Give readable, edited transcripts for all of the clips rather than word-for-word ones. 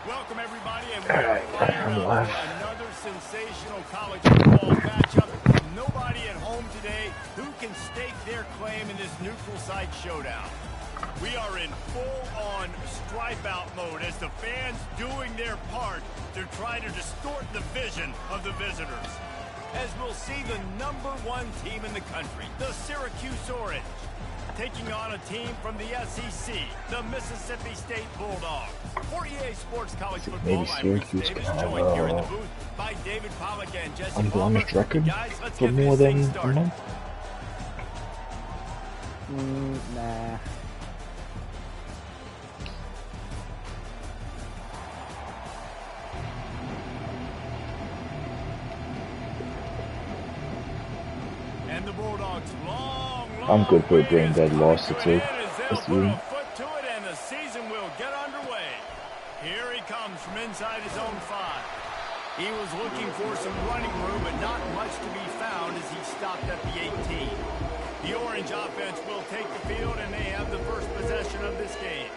Welcome everybody, and we are fired up for another sensational college football matchup. Nobody at home today who can stake their claim in this neutral site showdown. We are in full-on stripe-out mode as the fans doing their part to try to distort the vision of the visitors. As we'll see the #1 team in the country, the Syracuse Orange, taking on a team from the SEC, the Mississippi State Bulldogs. For EA Sports College Football, I'm Reese Davis, joined here in the booth by David Pollack and Jesse Palmer. Guys, let's get this thing started. Nah. And the Bulldogs long I'm good for a brain dead loss or two. And the season will get underway. Here he comes from inside his own 5. He was looking for some running room, but not much to be found as he stopped at the 18. The Orange offense will take the field, and they have the first possession of this game.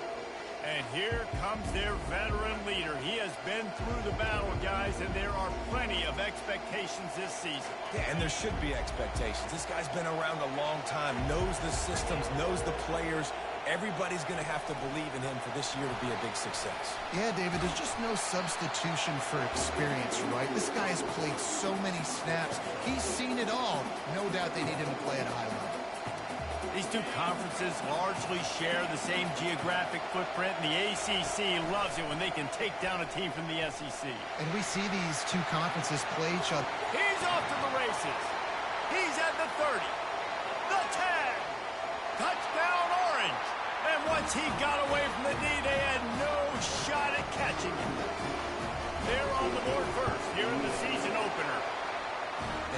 And here comes their veteran leader. He has been through the battle, guys, and there are plenty of expectations this season. Yeah, and there should be expectations. This guy's been around a long time, knows the systems, knows the players. Everybody's going to have to believe in him for this year to be a big success. Yeah, David, there's just no substitution for experience, right? This guy has played so many snaps. He's seen it all. No doubt they need him to play at a high level. These two conferences largely share the same geographic footprint, and the ACC loves it when they can take down a team from the SEC. And we see these two conferences play each other. He's off to the races. He's at the 30. The 10. Touchdown, Orange. And once he got away from the knee, they had no shot at catching him. They're on the board first here in the season opener.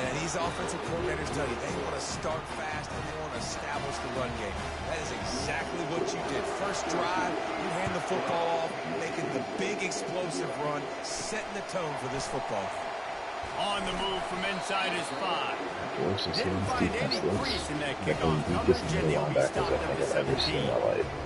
And these offensive coordinators tell you they want to start fast and they want to establish the run game. That is exactly what you did. First drive, you hand the football off, making the big explosive run, setting the tone for this football. On the move from inside his 5. Didn't find any crease in that kickoff coverage, and he'll be stopped at the 17.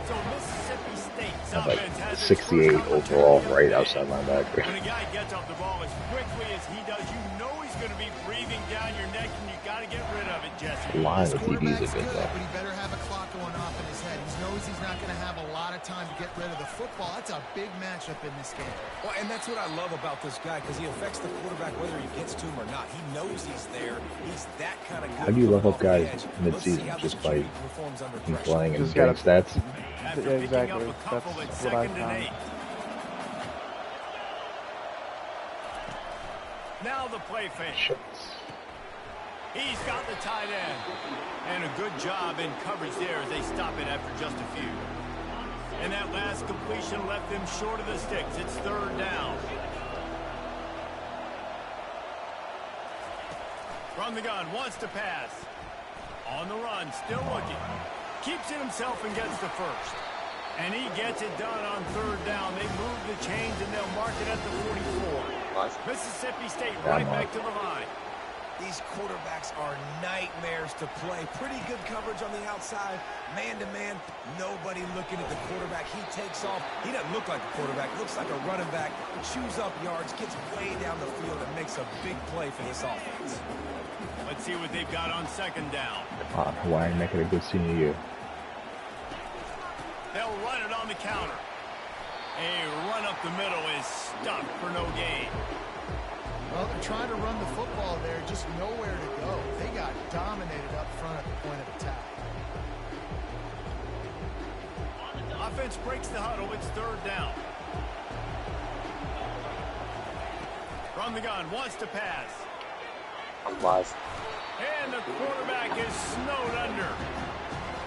So Mississippi State's offense has 68 overall, right outside linebacker. When a guy gets off the ball as quickly as he does, you know he's going to be breathing down your neck, and you got to get rid of it, Jesse. Line of TDs are good, but he better have a clock going off in his head. He knows he's not going to have a lot of time to get rid of the football. That's a big matchup in this game. Well, and that's what I love about this guy, because he affects the quarterback whether he gets to him or not. He knows he's there. He's that kind of good. How do you level up guys mid-season? Just by flying and getting stats? Exactly. That's what I found. Now the play fake. He's got the tight end. And a good job in coverage there as they stop it after just a few. And that last completion left them short of the sticks. It's 3rd down. From the gun, wants to pass. On the run, still looking. Keeps it himself and gets the first. And he gets it done on 3rd down. They move the chains and they'll mark it at the 44. Mississippi State right back to the line. These quarterbacks are nightmares to play. Pretty good coverage on the outside. Man-to-man, nobody looking at the quarterback. He takes off. He doesn't look like a quarterback. Looks like a running back. Chews up yards, gets way down the field, and makes a big play for this offense. Let's see what they've got on 2nd down. Come on, Hawaii making a good senior year. They'll run it on the counter. A run up the middle is stuffed for no gain. Well, they're trying to run the football there, just nowhere to go. They got dominated up front at the point of attack. Offense breaks the huddle. It's 3rd down. From the gun, wants to pass. And the quarterback is snowed under.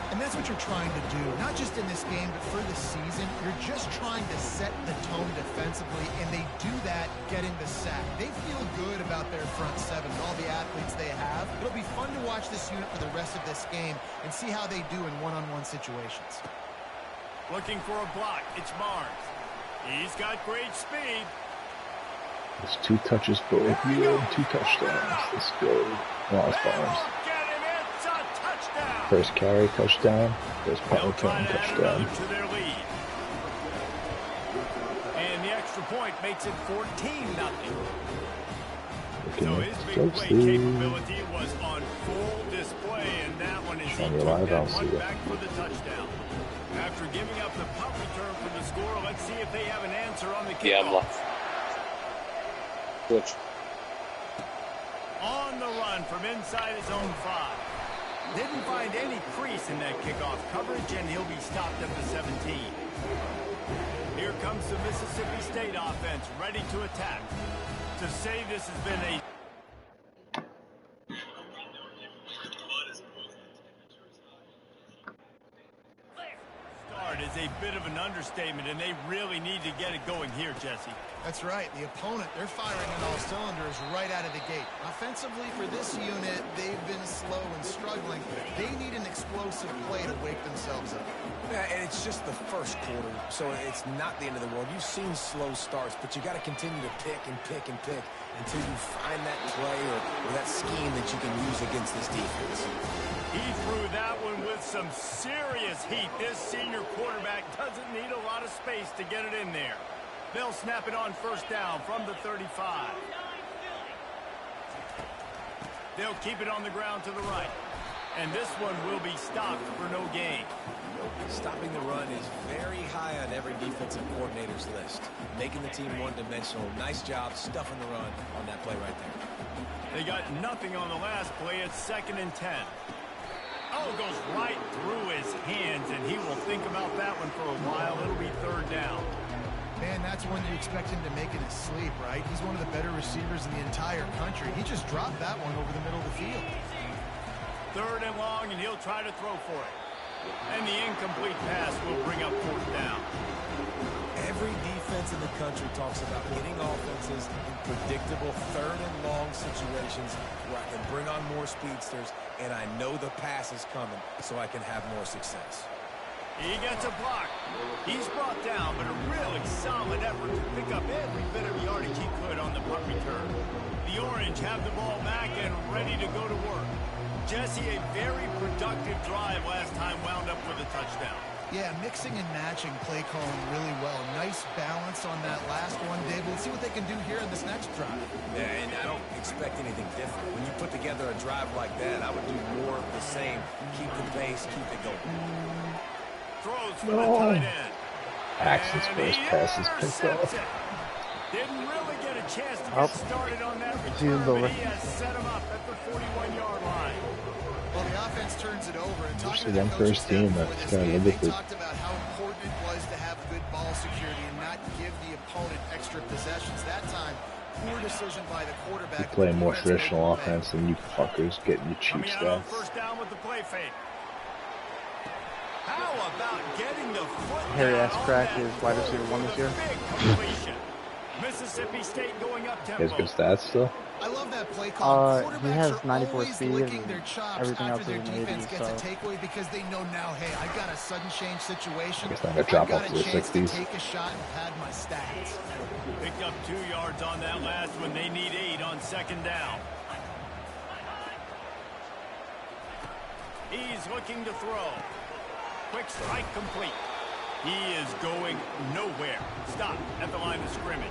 And that's what you're trying to do, not just in this game, but for the season. You're just trying to set the tone defensively, and they do that getting the sack. They feel good about their front 7 and all the athletes they have. It'll be fun to watch this unit for the rest of this game and see how they do in one-on-one situations. Looking for a block. It's Barnes. He's got great speed. It's 2 touches for you and 2 touchdowns. Let's go. Oh, it's Barnes. First carry, touchdown. First punt return, touchdown. And the extra point makes it 14-0. So his big play capability was on full display, and that one is he took that one back for the touchdown. After giving up the punt return for the score, let's see if they have an answer on the kickoff. Yeah, I'm lost. Switch. On the run from inside his own 5. Didn't find any crease in that kickoff coverage, and he'll be stopped at the 17. Here comes the Mississippi State offense, ready to attack. To say this has been a start is a bit of an understatement, and they really need to get it going here, Jesse. That's right. The opponent, they're firing on all cylinders right out of the gate. Offensively, for this unit, they've been slow and struggling. They need an explosive play to wake themselves up. Yeah, and it's just the first quarter, so it's not the end of the world. You've seen slow starts, but you got to continue to pick and pick and pick until you find that play or that scheme that you can use against this defense. He threw that one with some serious heat. This senior quarterback doesn't need a lot of space to get it in there. They'll snap it on first down from the 35. They'll keep it on the ground to the right. And this one will be stopped for no gain. Stopping the run is very high on every defensive coordinator's list. Making the team one-dimensional. Nice job stuffing the run on that play right there. They got nothing on the last play. It's 2nd and 10. Oh, goes right through his hands, and he will think about that one for a while. It'll be 3rd down. Man, that's when you expect him to make it in his sleep, right? He's one of the better receivers in the entire country. He just dropped that one over the middle of the field. 3rd and long, and he'll try to throw for it. And the incomplete pass will bring up 4th down. Every defense in the country talks about getting offenses in predictable 3rd and long situations where I can bring on more speedsters, and I know the pass is coming, so I can have more success. He gets a block. He's brought down, but a really solid effort to pick up every bit of yardage he could on the punt return. The Orange have the ball back and ready to go to work. Jesse, a very productive drive last time, wound up with a touchdown. Yeah, mixing and matching play calling really well. Nice balance on that last one, Dave. Let's see what they can do here in this next drive. Yeah, and I don't expect anything different. When you put together a drive like that, I would do more of the same. Keep the pace, keep it going. Throws for the tight end. Axe's first pass is picked off. Didn't really get a chance to get started on that return, but he has set him up at the 41-yard line. Well, the offense turns it over. And Actually, them first team that's kind of they talked about how important it was to have good ball security and not give the opponent extra possessions. That time, poor decision by the quarterback. You play more traditional offense than you fuckers getting your cheap stats. First down with the play fake. How about getting the foot Harry down S. Crack on is wide receiver 1 this year. Mississippi State going up tempo. He has good stats still. I love that play call. He has Quarterbacks 94 are speed licking and their chops everything else after their is an 80, defense gets so. a takeaway because they know now, hey, I got a sudden change situation. I guess I'm gonna drop I've got off a to the chance to 60s. take a shot and pad my stats. Picked up 2 yards on that last one. They need 8 on 2nd down. He's looking to throw. Quick strike complete. He is going nowhere. Stop at the line of scrimmage.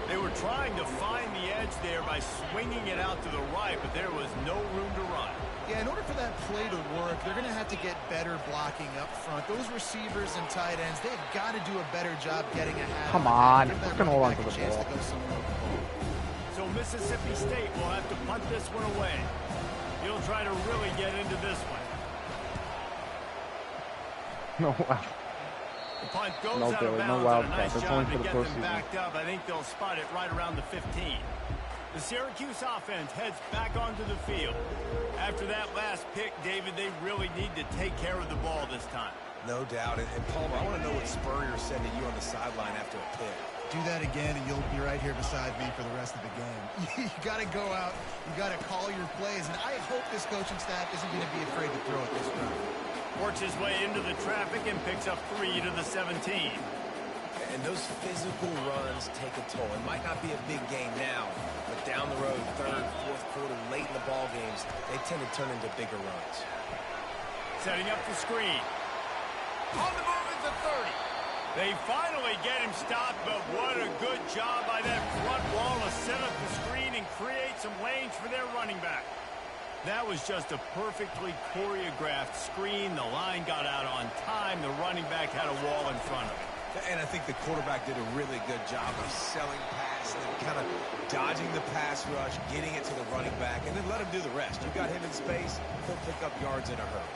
They were trying to find the edge there by swinging it out to the right, but there was no room to run. Yeah, in order for that play to work, they're going to have to get better blocking up front. Those receivers and tight ends, they've got to do a better job getting ahead. Come on, who's going to hold on to the ball? So Mississippi State will have to punt this one away. He'll try to really get into this one. No, wow. The punt goes No, out of Billy, no bounds, wild and a nice card. That's job only to for the get them postseason. backed up. I think they'll spot it right around the 15. The Syracuse offense heads back onto the field. After that last pick, David, they really need to take care of the ball this time. No doubt. And Palmer, I want to know what Spurrier said to you on the sideline after a pick. Do that again, and you'll be right here beside me for the rest of the game. You got to go out. You got to call your plays, and I hope this coaching staff isn't going to be afraid to throw at this time. Works his way into the traffic and picks up 3 to the 17. And those physical runs take a toll. It might not be a big game now, but down the road, 3rd, 4th quarter, late in the ball games, they tend to turn into bigger runs. Setting up the screen. On the move is the 30. They finally get him stopped, but what a good job by that front wall to set up the screen and create some lanes for their running back. That was just a perfectly choreographed screen. The line got out on time. The running back had a wall in front of him. And I think the quarterback did a really good job of selling pass and then kind of dodging the pass rush, getting it to the running back, and then let him do the rest. You got him in space, he'll pick up yards in a hurry.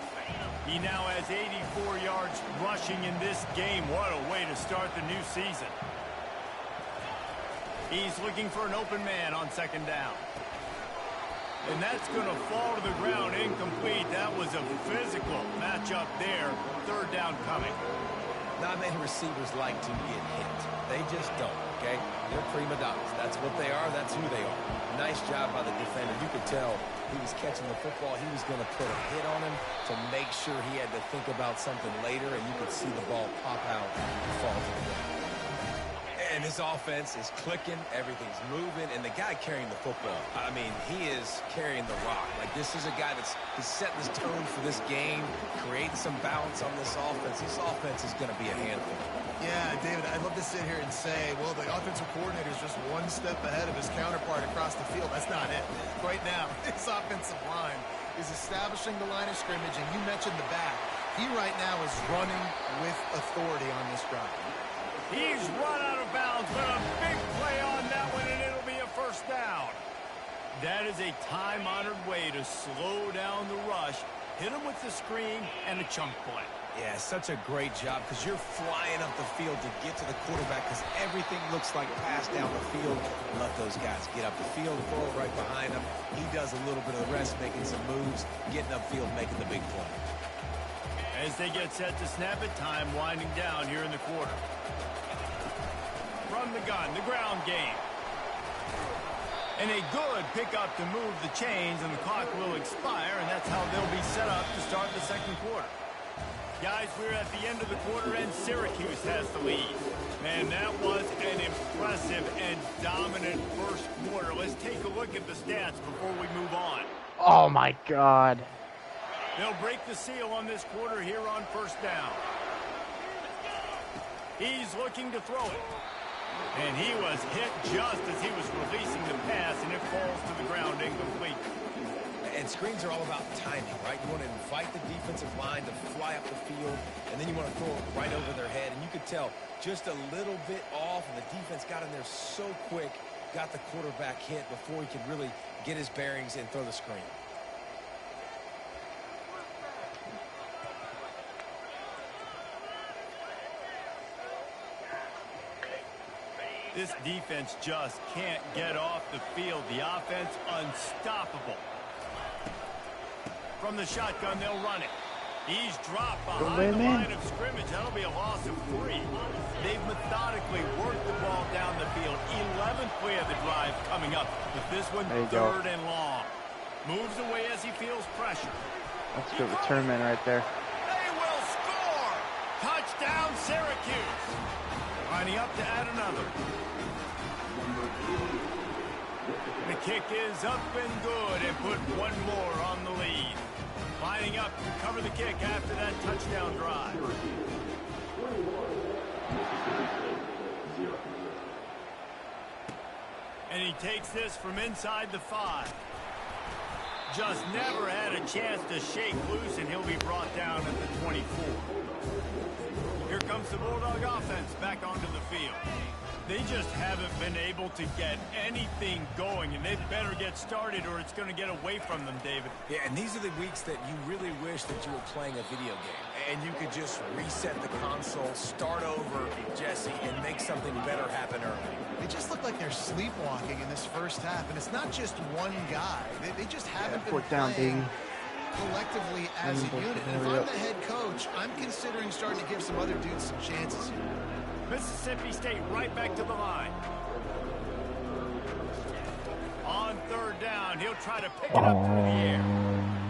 He now has 84 yards rushing in this game. What a way to start the new season. He's looking for an open man on second down. And that's going to fall to the ground incomplete. That was a physical matchup there. Third down coming. Not many receivers like to get hit. They just don't, okay? They're prima donnas. That's what they are. That's who they are. Nice job by the defender. You could tell he was catching the football. He was going to put a hit on him to make sure he had to think about something later, and you could see the ball pop out and fall to the ground. And his offense is clicking, everything's moving, and the guy carrying the football, I mean, he is carrying the rock. Like, this is a guy that's setting this tone for this game, creating some balance on this offense. This offense is going to be a handful. Yeah, David, I'd love to sit here and say, well, the offensive coordinator is just one step ahead of his counterpart across the field. That's not it. Right now, this offensive line is establishing the line of scrimmage, and you mentioned the back. He right now is running with authority on this drive. He's run out of bounds, but a big play on that one, and it'll be a first down. That is a time-honored way to slow down the rush, hit him with the screen, and a chunk play. Yeah, such a great job because you're flying up the field to get to the quarterback because everything looks like pass down the field. Let those guys get up the field, throw it right behind him. He does a little bit of the rest, making some moves, getting upfield, making the big play. As they get set to snap it, time winding down here in the quarter. From the gun, the ground game. And a good pickup to move the chains, and the clock will expire, and that's how they'll be set up to start the second quarter. Guys, we're at the end of the quarter, and Syracuse has the lead. Man, that was an impressive and dominant first quarter. Let's take a look at the stats before we move on. Oh my God. They'll break the seal on this quarter here on first down. He's looking to throw it. And he was hit just as he was releasing the pass, and it falls to the ground incomplete. And screens are all about timing, right? You want to invite the defensive line to fly up the field, and then you want to throw it right over their head. And you could tell just a little bit off, and the defense got in there so quick, got the quarterback hit before he could really get his bearings and throw the screen. This defense just can't get off the field. The offense unstoppable. From the shotgun, they'll run it. He's dropped behind the line of scrimmage. That'll be a loss of 3. They've methodically worked the ball down the field. 11th play of the drive coming up. With this one, third and long. Moves away as he feels pressure. That's a good return man right there. They will score! Touchdown, Syracuse! Lining up to add another. The kick is up and good, and put one more on the lead. Lining up to cover the kick after that touchdown drive. And he takes this from inside the 5. Just never had a chance to shake loose, and he'll be brought down at the 24. Here comes the Bulldog offense back onto the field. They just haven't been able to get anything going, and they better get started or it's going to get away from them, David. Yeah, and these are the weeks that you really wish that you were playing a video game, and you could just reset the console, start over, Jesse, and make something better happen early. They just look like they're sleepwalking in this first half, and it's not just one guy. They just haven't been playing collectively as a unit. And if I'm the head coach, I'm considering starting to give some other dudes some chances here. Mississippi State right back to the line. On third down, he'll try to pick it up through the air.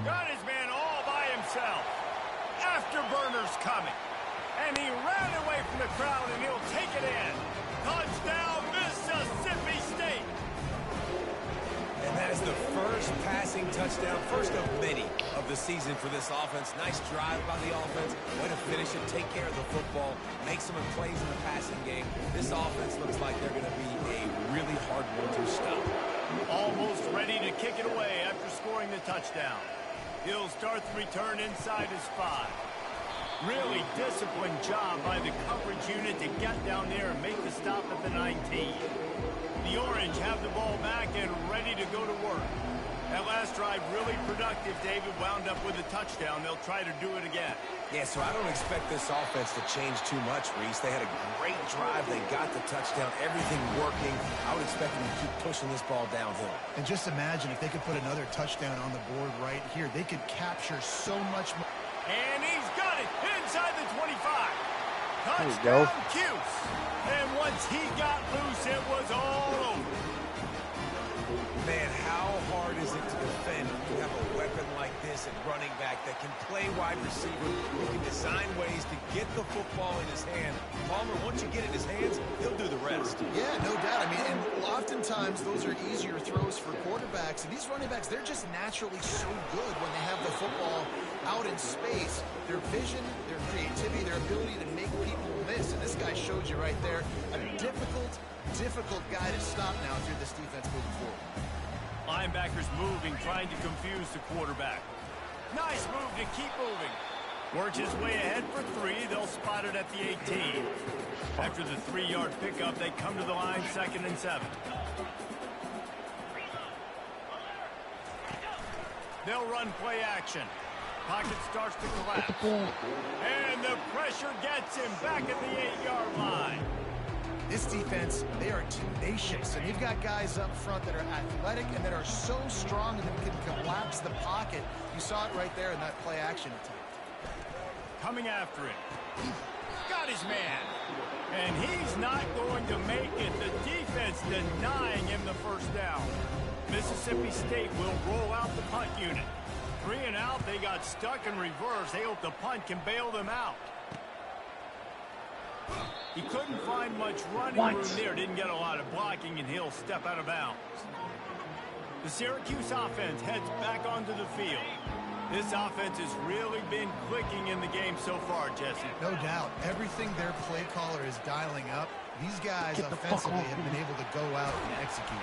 Got his man all by himself. Afterburner's coming. And he ran away from the crowd, and he'll take it in. Touchdown, Mississippi State. And that is the first passing touchdown, first of many of the season for this offense. Nice drive by the offense. Way to finish it, take care of the football, make some plays in the passing game. This offense looks like they're going to be a really hard one to stop. Almost ready to kick it away after scoring the touchdown. He'll start the return inside his 5. Really disciplined job by the coverage unit to get down there and make the stop at the 19. The Orange have the ball back and ready to go to work. That last drive really productive. David wound up with a touchdown. They'll try to do it again. Yeah, so I don't expect this offense to change too much, Reese. They had a great drive. They got the touchdown. Everything working. I would expect them to keep pushing this ball downhill. And just imagine if they could put another touchdown on the board right here. They could capture so much more. And he's got it inside the 25. There you go. Touchdown, Cuse. And once he got loose, it was all over. Man, how hard is it to defend when you have a weapon like this at running back that can play wide receiver, who can design ways to get the football in his hand? Palmer, once you get it in his hands, he'll do the rest. Yeah, no doubt. I mean, and oftentimes those are easier throws for quarterbacks. And these running backs, they're just naturally so good when they have the football out in space. Their vision, their creativity, their ability to make people miss. And this guy showed you right there a difficult guy to stop now through this defense moving forward. Linebackers moving, trying to confuse the quarterback. Nice move to keep moving. Works his way ahead for 3. They'll spot it at the 18. After the 3-yard pickup, they come to the line, 2nd and 7. They'll run play action. Pocket starts to collapse. And the pressure gets him back at the 8-yard line. This defense, they are tenacious, and you've got guys up front that are athletic and that are so strong that can collapse the pocket. You saw it right there in that play action attempt. Coming after him. Got his man. And he's not going to make it. The defense denying him the first down. Mississippi State will roll out the punt unit. 3 and out, they got stuck in reverse. They hope the punt can bail them out. He couldn't find much running room there. Didn't get a lot of blocking, and he'll step out of bounds. The Syracuse offense heads back onto the field. This offense has really been clicking in the game so far, Jesse. No doubt. Everything their play caller is dialing up, these guys offensively have been able to go out and execute.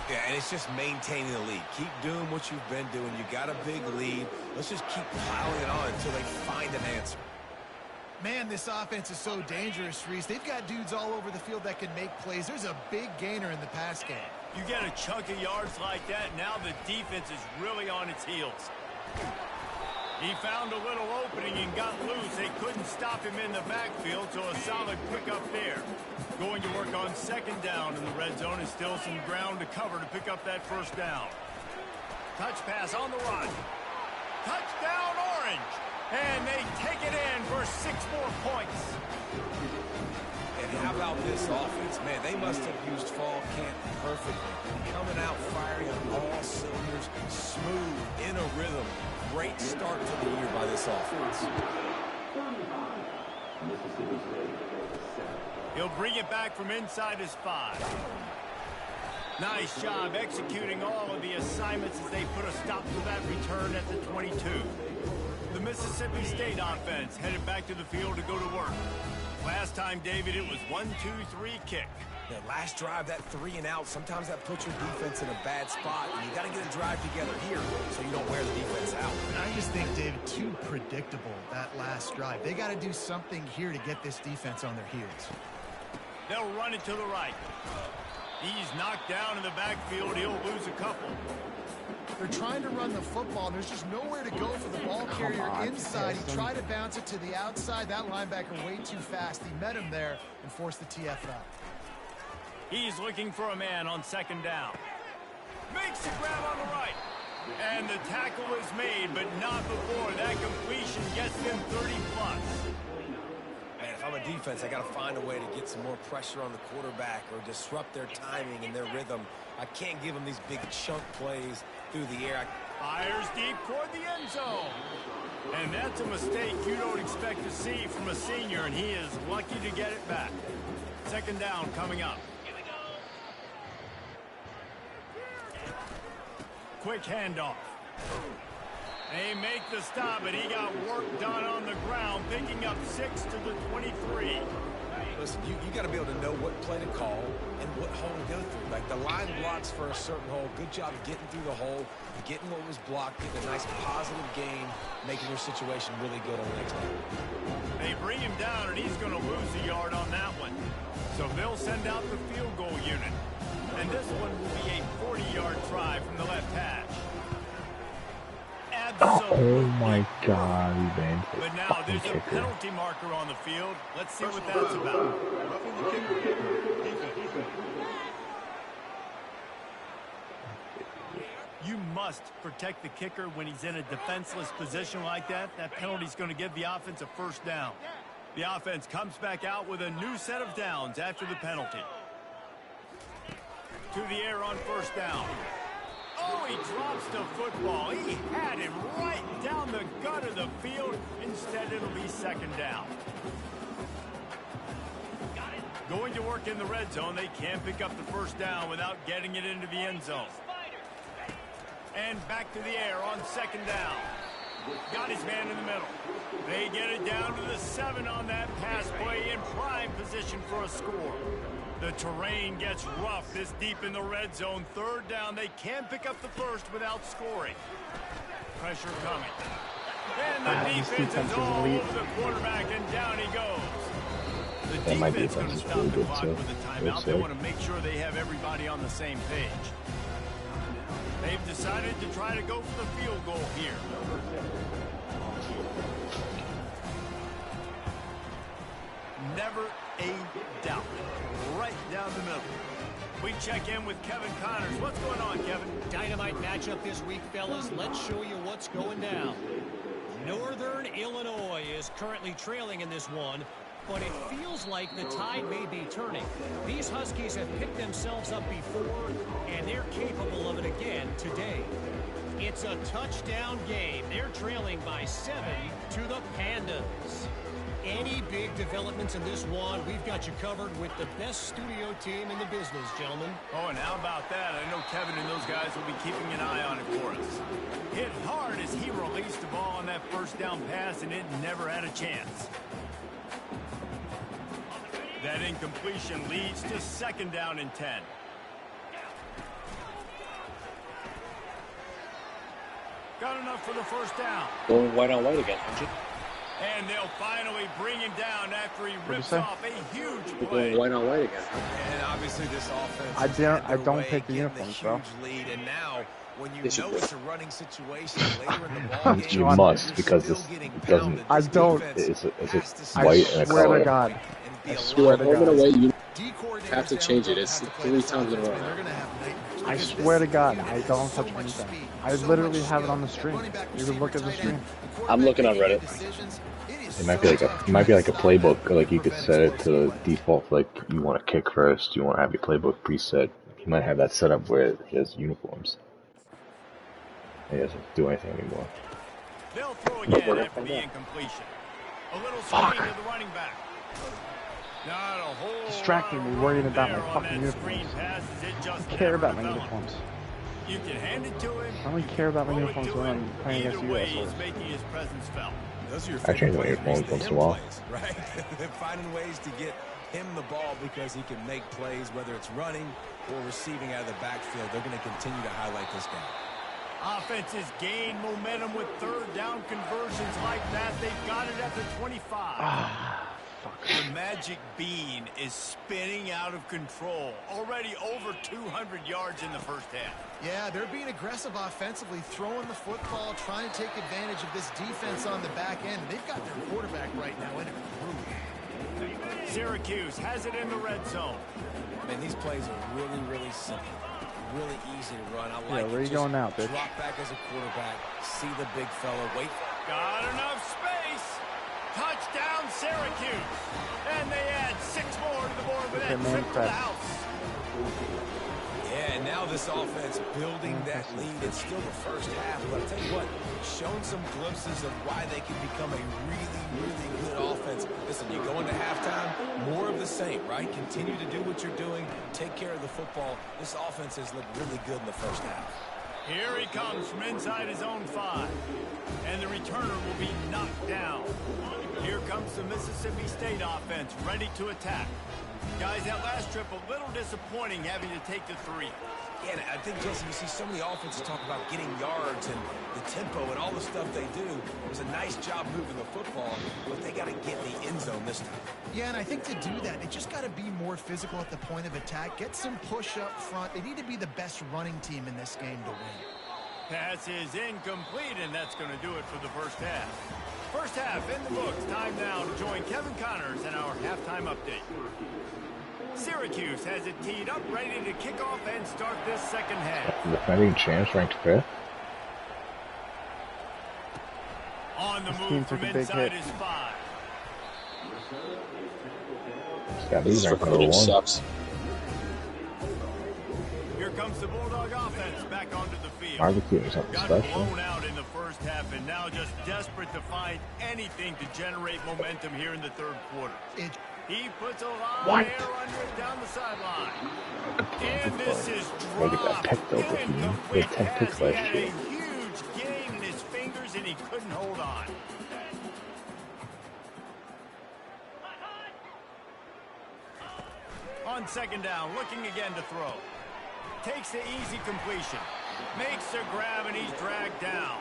Yeah, and it's just maintaining the lead. Keep doing what you've been doing. You got a big lead. Let's just keep piling it on until they find an answer. Man, this offense is so dangerous, Reese. They've got dudes all over the field that can make plays. There's a big gainer in the pass game. You get a chunk of yards like that, now the defense is really on its heels. He found a little opening and got loose. They couldn't stop him in the backfield, so a solid pickup there. Going to work on 2nd down in the red zone, and still some ground to cover to pick up that first down. Touch pass on the run. Touchdown, Orange! And they take it in for 6 more points. And how about this offense? Man, they must have used fall camp perfectly. Coming out firing on all cylinders, smooth, in a rhythm. Great start to the year by this offense. He'll bring it back from inside his 5. Nice job executing all of the assignments as they put a stop to that return at the 22. The Mississippi State offense headed back to the field to go to work. Last time, David, it was 1-2-3 kick. Yeah, last drive, that 3 and out, sometimes that puts your defense in a bad spot. And you got to get a drive together here so you don't wear the defense out. I just think, David, too predictable, that last drive. They got to do something here to get this defense on their heels. They'll run it to the right. He's knocked down in the backfield. He'll lose a couple. They're trying to run the football, and there's just nowhere to go for the ball carrier inside. He tried to bounce it to the outside. That linebacker way too fast. He met him there and forced the TF out. He's looking for a man on 2nd down. Makes the grab on the right. And the tackle is made, but not before. That completion gets them 30+. Man, if I'm a defense, I got to find a way to get some more pressure on the quarterback or disrupt their timing and their rhythm. I can't give them these big chunk plays through the air. Fires deep toward the end zone. And that's a mistake you don't expect to see from a senior, and he is lucky to get it back. 2nd down coming up. Quick handoff. They make the stop, and he got work done on the ground, picking up 6 to the 23. Listen, you got to be able to know what play to call and what hole to go through. Like the line blocks for a certain hole. Good job getting through the hole, getting what was blocked, getting a nice positive gain, making your situation really good on the next one. They bring him down, and he's going to lose a yard on that one. So they'll send out the field goal unit. And this one will be a 40-yard try from the left hash. Oh my God, he banned it. But now there's a penalty marker on the field. Let's see what that's about. You must protect the kicker when he's in a defenseless position like that. That penalty's going to give the offense a first down. The offense comes back out with a new set of downs after the penalty. To the air on first down. Oh, he drops the football. He had it right down the gut of the field. Instead, it'll be second down. Going to work in the red zone. They can't pick up the first down without getting it into the end zone. And back to the air on second down. Got his man in the middle. They get it down to the 7 on that pass play in prime position for a score. The terrain gets rough this deep in the red zone. Third down. They can't pick up the first without scoring. Pressure coming. And the defense is all over the quarterback, and down he goes. The defense is going to stop the clock with a timeout. They want to make sure they have everybody on the same page. They've decided to try to go for the field goal here. Never a doubt. Right down the middle. We check in with Kevin Connors. What's going on, Kevin? Dynamite matchup this week, fellas. Let's show you what's going down. Northern Illinois is currently trailing in this one, but it feels like the tide may be turning. These Huskies have picked themselves up before, and they're capable of it again today. It's a touchdown game. They're trailing by 7 to the Pandas. Any big developments in this one, we've got you covered with the best studio team in the business, gentlemen. Oh, and how about that? I know Kevin and those guys will be keeping an eye on it for us. Hit hard as he released the ball on that first down pass, and it never had a chance. That incompletion leads to second down and 10. Got enough for the first down. Going white on white again, aren't you? And they'll finally bring him down after he rips off a huge We're play. going white on white again. And obviously this offense I don't pick the uniforms, bro. huge lead, and now when you know it's a running situation later in the ball game, You must, because this doesn't. I don't. It's I white and a swear color. to God. I You swear are to home and God. away. You coordinators have to down change the it. road It's have to play 3 this times in a offense, row man. now. They're gonna have nightmares. I Because swear to this God, team I has don't so touch much anything. speed, I so literally much have it skill. on the stream. Running back, You can look at the receiver, stream. tight end, I'm looking on Reddit. decisions. It is It might be like so it might be like a tough to playbook. stop Like you could and set it prevent to explosive plays. default. Like you want to kick first. You want to have your playbook preset. He might have that set up where he has uniforms. He doesn't do anything anymore. They'll throw again after the incompletion. A little screen to the running back. Not a whole Distracting me, worrying about my fucking uniforms. I don't care about my uniforms. You can hand it to him. I only care about my throw it uniforms to when him. I'm playing Either against you way, assholes. he's making his presence felt. Those are your I change my favorite uniforms plays, once the in a while. him plays, right? They're finding ways to get him the ball because he can make plays, whether it's running or receiving out of the backfield. They're going to continue to highlight this guy. Offenses gain momentum with third down conversions like that. They've got it at the 25. The magic bean is spinning out of control. Already over 200 yards in the first half. Yeah, they're being aggressive offensively, throwing the football, trying to take advantage of this defense on the back end. They've got their quarterback right now in a groove. Syracuse has it in the red zone. Man, these plays are really, really simple. Really easy to run. I like where it. you going now, bitch? Drop back as a quarterback. See the big fella. Wait. Got enough space. Touchdown, Syracuse. And they add 6 more to the board with that trip to the house. Yeah, and now this offense building that lead. It's still the first half, but I'll tell you what, shown some glimpses of why they can become a really, really good offense. Listen, you go into halftime, more of the same, right? Continue to do what you're doing. Take care of the football. This offense has looked really good in the first half. Here he comes from inside his own 5. And the returner will be knocked down. Here comes the Mississippi State offense, ready to attack. Guys, that last trip a little disappointing having to take the 3. Yeah, and I think, Jesse, you see so many offenses talk about getting yards and the tempo and all the stuff they do. It was a nice job moving the football, but they got to get in the end zone this time. Yeah, and I think to do that, they just got to be more physical at the point of attack, get some push up front. They need to be the best running team in this game to win. Pass is incomplete, and that's going to do it for the first half. First half in the books. Time now to join Kevin Connors in our halftime update. Syracuse has it teed up, ready to kick off and start this second half. The defending champs ranked 5th. On the move from inside his 5. Yeah, This these is ranked number recruiting 1. sucks. Here comes the Bulldog offense back onto the field. Barbecuing something Got special. blown out in the first half and now just desperate to find anything to generate momentum here in the third quarter. He puts a lot of air under it down the sideline. And this is Look at that dropped. tech though, but he had 10 picks He last had a year. huge gain in his fingers and he couldn't hold on. On second down, looking again to throw. Takes the easy completion. Makes the grab and he's dragged down.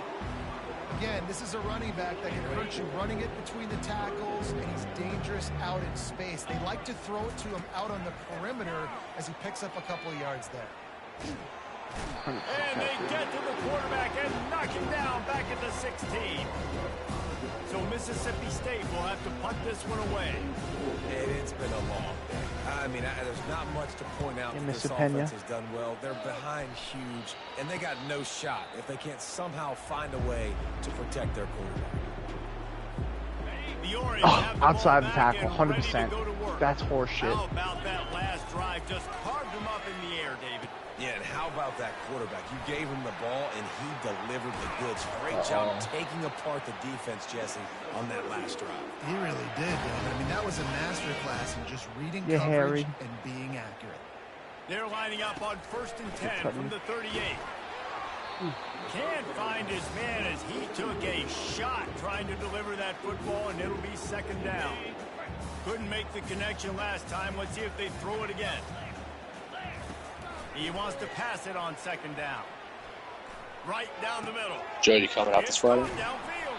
Again, this is a running back that can hurt you running it between the tackles, and he's dangerous out in space. They like to throw it to him out on the perimeter as he picks up a couple of yards there. And they get to the quarterback and knock him down back at the 16. So Mississippi State will have to punt this one away. And it's been a long day. I mean, there's not much to point out. This Mr. Pena. offense has done well. They're behind huge, and they got no shot if they can't somehow find a way to protect their quarterback. The Orange have the outside ball the back tackle, and ready to 100%. go to work. That's horseshit. How about that last drive? Just carved him up in the air, David. Yeah, and how about that quarterback? You gave him the ball, and he delivered the goods. Great job taking apart the defense, Jesse, on that last drive. He really did, David. I mean, that was a masterclass in just reading Yeah, coverage Harry. and being accurate. They're lining up on 1st and 10 from the 38. Can't find his man as he took a shot trying to deliver that football, and it'll be second down. Couldn't make the connection last time. Let's see if they throw it again. He wants to pass it on second down. Right down the middle. Jody coming out this Friday. Downfield.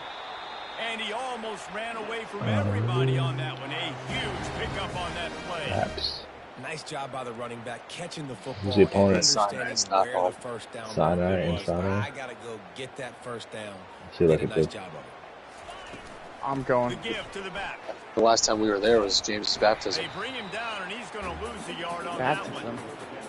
And he almost ran away from everybody on that one. A huge pickup on that play. Perhaps. Nice job by the running back catching the football. Who's the opponent? And understanding Sinai, where the first down Sinai marker and was. Sinai. I got to go get that first down. See, like Did a a nice good. job of it. I'm The going. give to the back. The last time we were there was James' baptism. They bring him down, and he's going to lose a yard on Baptism. that one. And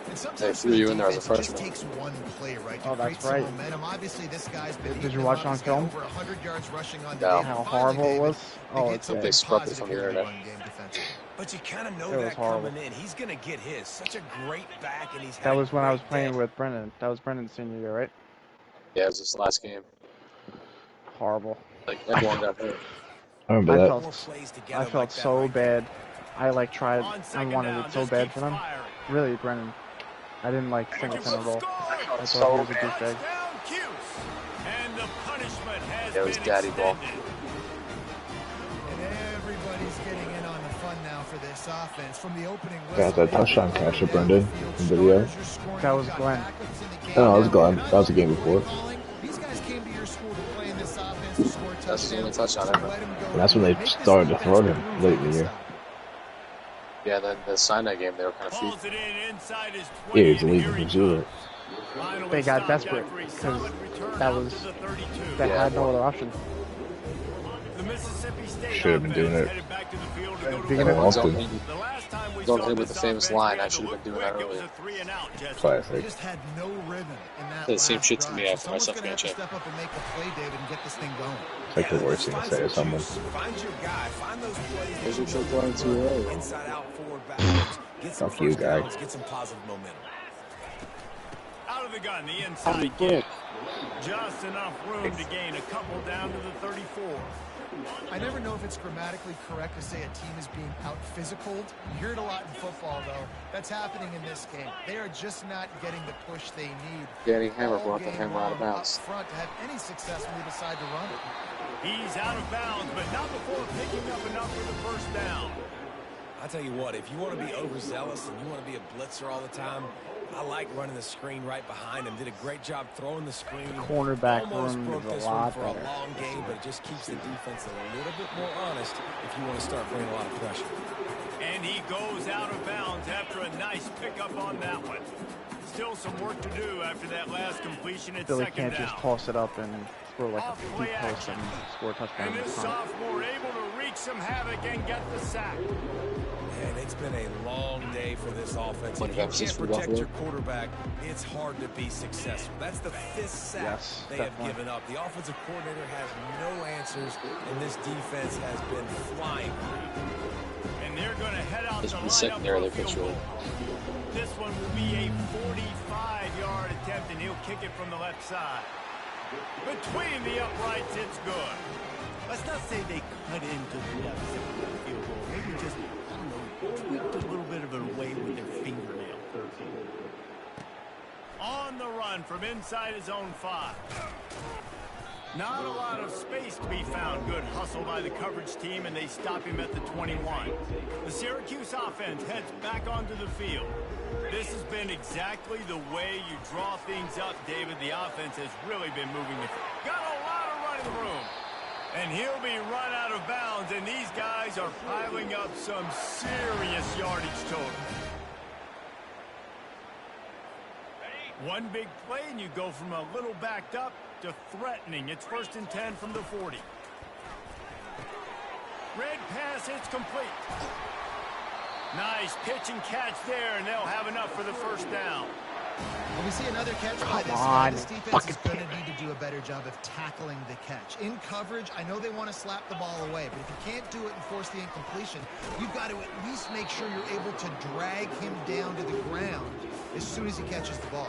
They sometimes threw you in there as a defense, it freshman. just takes one play, right? Oh, to that's create some right. momentum. Obviously, this guy's been Did heating you watch up. on He's got film? over 100 yards rushing on the Yeah. day. How Finally, horrible it David, was? they Oh, get it's something They scrubbed it positive from the here in the internet. run game defensively. But you kind of know It was that horrible. coming in. He's going to get his. Such a great back, and he's had That a was when I was great playing day. with Brendan. That was Brendan's senior year, right? Yeah, it was his last game. Horrible. Like, everyone got hurt. I remember I that. felt- More plays together I like felt that so right there. bad. I like tried. On I second wanted down, it so just bad keeps for them. firing. Really, Brendan. I didn't like think it's in a roll. Score! I thought he was a douchebag. Touchdown, Cuse. And the punishment has Yeah, it was been daddy ball. extended. And everybody's getting in on the fun now for this offense. From the opening Got that touchdown catch of Brendan in video. That was Glenn. No, that was Glenn. That was the game before. These guys came to your school to play in this offense to score That's the only touchdowns. touchdown ever. Let 'em go. And that's when they Make this started to throw offense him groove late in the this year. time. Yeah, then the Sinai game, they were kind of feet. Pulls it in inside his Yeah, 20, he's and leaving here he from zero. comes. Finally They got stopped desperate after a because solid return that out was- to the 32. They Yeah. had no other option. The Mississippi State Should have been doing offense it headed back to the field to go to Beginning work. More Don't often. need- The last time we Don't saw hit with this the famous offense, line. we I had to should have look been doing that quick. It was earlier. a 3 and out, Jesse. They Classic. just had no rhythm in that Said the same last shit to drive. me So after my someone's second gonna have to chip. step up and make a play, David, and get this thing going. It's like the worst thing to say to someone. Find your guy. Find those plays. Here's what you're going to earlier. Inside out, forward, backwards. Get some Fuck you, first guy. downs. Get some positive momentum. Out of the gun, the inside kick. Just enough room to gain a couple down to the 34. I never know if it's grammatically correct to say a team is being out-physicaled. You hear it a lot in football, though. That's happening in this game. They are just not getting the push they need. Danny Hammer all brought the game hammer out of long bounds. up front to have any success when they decide to run it. He's out of bounds, but not before picking up enough for the first down. I tell you what, if you want to be overzealous and you want to be a blitzer all the time, I like running the screen right behind him. Did a great job throwing the screen. Cornerback Almost room broke is a this lot one for better. a long game, but it just keeps the defense a little bit more honest if you want to start bringing a lot of pressure. And he goes out of bounds after a nice pickup on that one. Still some work to do after that last completion at Billy second can't down. just toss it up and score like Off a play deep post action. and score a touchdown. And this sophomore able to wreak some havoc and get the sack. And it's been a long day for this offense. If you 25 assists can't for protect your Buffalo. quarterback, it's hard to be successful. That's the 5th sack Yes, they definitely. have given up. The offensive coordinator has no answers, and this defense has been flying. And they're going to head out This to is line the secondary up they for a field control. goal. This one will be a 45-yard attempt, and he'll kick it from the left side. Between the uprights, it's good. Let's not say they cut into the left side of the field goal. Maybe just, I don't know, tweaked a little bit of it away with their fingernail. On the run from inside his own 5. Not a lot of space to be found. Good hustle by the coverage team, and they stop him at the 21. The Syracuse offense heads back onto the field. This has been exactly the way you draw things up, David. The offense has really been moving the field. Got a lot of running room. And he'll be run out of bounds, and these guys are piling up some serious yardage total. One big play, and you go from a little backed up to threatening. It's 1st and 10 from the 40. Red pass, it's complete. Nice pitch and catch there, and they'll have enough for the first down. When we see another catch by this Come guy, on, this defense fucking is going to need to do a better job of tackling the catch. In coverage, I know they want to slap the ball away, but if you can't do it and force the incompletion, you've got to at least make sure you're able to drag him down to the ground as soon as he catches the ball.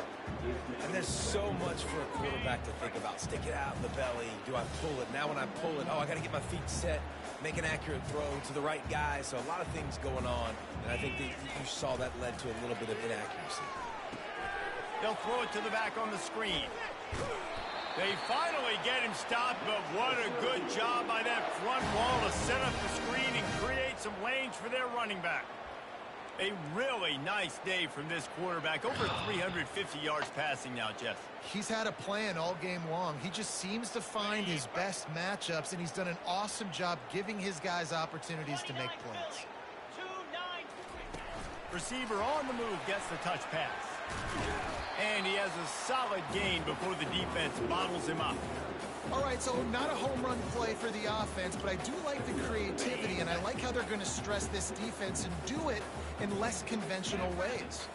And there's so much for a quarterback to think about. Stick it out in the belly. Do I pull it? Now when I pull it, I got to get my feet set, make an accurate throw to the right guy. So a lot of things going on, and I think that you saw that led to a little bit of inaccuracy. They'll throw it to the back on the screen. They finally get him stopped, but what a good job by that front wall to set up the screen and create some lanes for their running back. A really nice day from this quarterback. Over 350 yards passing now, Jeff. He's had a plan all game long. He just seems to find his best matchups, and he's done an awesome job giving his guys opportunities to make plays. Receiver on the move gets the touch pass. And he has a solid gain before the defense bottles him up. All right, so not a home run play for the offense, but I do like the creativity, and I like how they're going to stress this defense and do it in less conventional ways.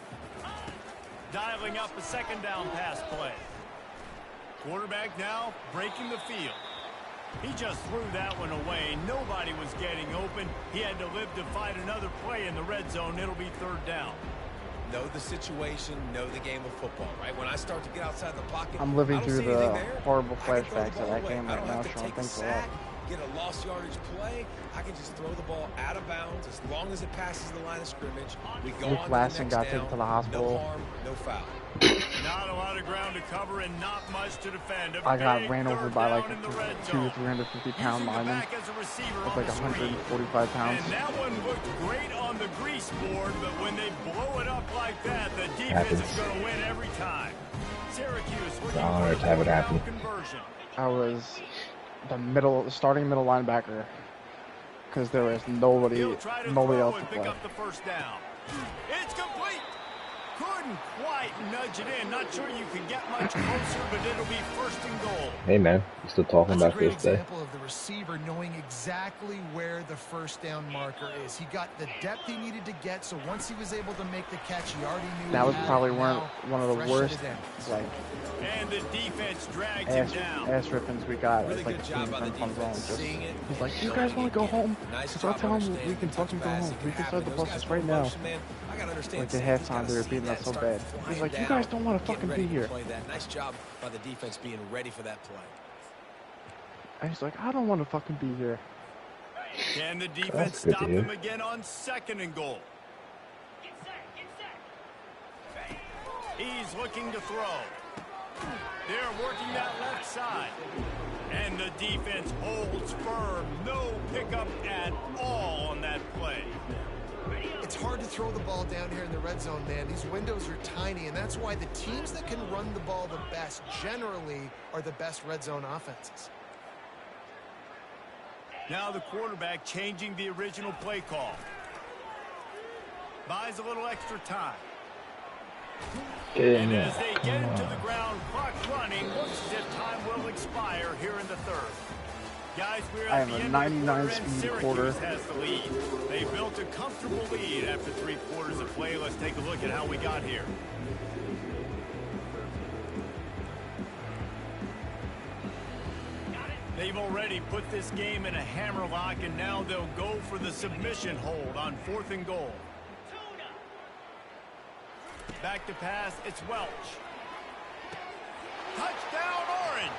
Dialing up a second down pass play. Quarterback now breaking the field. He just threw that one away. Nobody was getting open. He had to live to fight another play in the red zone. It'll be 3rd down. Know the situation, know the game of football, right? When I start to get outside the pocket, I'm living I don't through see the anything there. horrible I can throw the flashbacks ball of that away. game I right don't now, have to Sean. take a Thanks a lot. sack, get a lost yardage play. I can just throw the ball out of bounds as long as it passes the line of scrimmage. We go Luke on Lassen to the got next taken down. to the hospital. No harm, no foul. Not a lot of ground to cover and not much to defend. A I got big ran over third by down like in the a red 2 zone. to 350 pound Using the lineman back as a receiver with on like the screen. 145 pounds. And that one looked great on the grease board, but when they blow it up like that, the defense is Happens. going to win every time. Syracuse looking It's an honor for to have it a happen. conversion. I was the starting middle linebacker because there was nobody He'll try to else throw to and pick play. up the first down. It's complete. Couldn't quite nudge it in. Not sure you could get much closer, but it'll be 1st and goal. Hey man, you still talking That's a about great this day? example of the receiver knowing exactly where the 1st down marker is. He got the depth he needed to get, so once he was able to make the catch, he already knew That he was had probably it. one Now, of the fresh worst set of downs. like And the defense drags him down. ass rippings we got. Really It's like good the job team by the from home defense just seeing it. he's like, you knowing guys want it to go can- home? Nice Because I'll job tell them understanding we can the touch fucking go pass. home. It We can can start happen. the Those buses guys right go now. motion, man. I gotta understand. Like the safety's halftime, gotta they were see beating that us so and bad. start He's flying like, you down, guys don't want to get fucking ready be to here. play that. Nice job by the defense being ready for that play. And he's like, I don't want to fucking be here. Can the That's defense good to stop hear. them again on 2nd and goal? He's looking to throw. They're working that left side. And the defense holds firm. No pickup at all on that play. It's hard to throw the ball down here in the red zone, man. These windows are tiny, and that's why the teams that can run the ball the best generally are the best red zone offenses. Now the quarterback changing the original play call. Buys a little extra time. And as they get him to the ground, clock running, looks as if time will expire here in the 3rd. Guys, we're I at have the a end 99 of the quarter, and speed quarter. Syracuse has the lead. They built a comfortable lead after 3 quarters of play. Let's take a look at how we got here. They've already put this game in a hammerlock, and now they'll go for the submission hold on 4th and goal. Back to pass, it's Welch. Touchdown, Orange!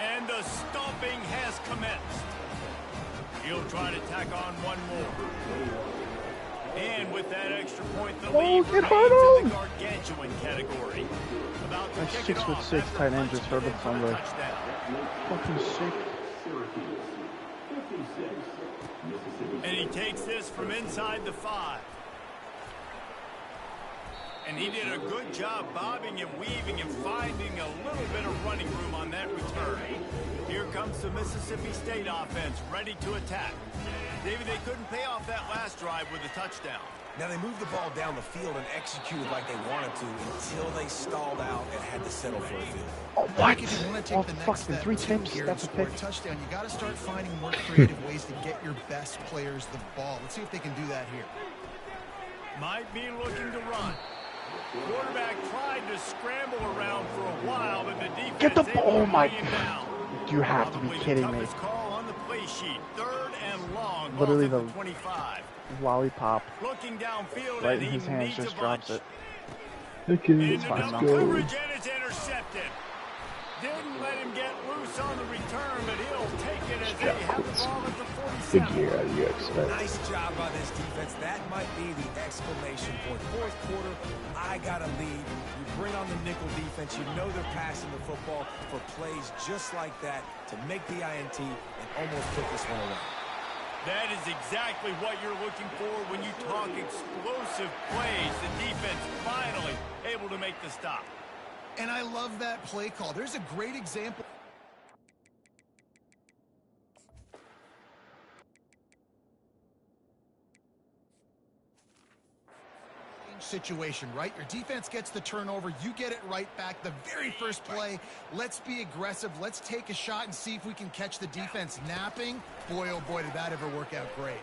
And the stomping has commenced. He'll try to tack on one more. And with that extra point, the lead get remains in the gargantuan category. About to That kick it 6'6" off after tight end just punching hurt it him in for a somewhere. touchdown. Fucking sick. And he takes this from inside the 5. And he did a good job bobbing and weaving and finding a little bit of running room on that return. Here comes the Mississippi State offense ready to attack. David, they couldn't pay off that last drive with a touchdown. Now, they moved the ball down the field and executed like they wanted to until they stalled out and had to settle for a field. Oh, what? If you want to Oh, take the next fucking step 3 too times. here That's a and score pick. a touchdown, you got to start finding more creative ways to get your best players the ball. Let's see if they can do that here. Might be looking to run. Quarterback tried to scramble around for a while, but the defense Get the able ball, to Mike. bring him down. You have to be Probably the kidding me. toughest call on the play sheet. 3rd and long. Literally Ball's at the 25. Lollipop Looking downfield, right and in he his hands needs just a bunch. drops it. Okay, Into let's double go. coverage, and it's intercepted. Didn't let him get loose on the return, but he'll take it as they have the ball at the Big 47. year out of you expect. Nice job by this defense. That might be the exclamation point. 4th quarter, I got a lead. You bring on the nickel defense. You know they're passing the football for plays just like that to make the INT and almost put this one away. That is exactly what you're looking for when you talk explosive plays. The defense finally able to make the stop. And I love that play call. There's a great example. Situation, right? Your defense gets the turnover, you get it right back the very first play. Let's be aggressive. Let's take a shot and see if we can catch the defense napping. Boy, oh boy, did that ever work out great.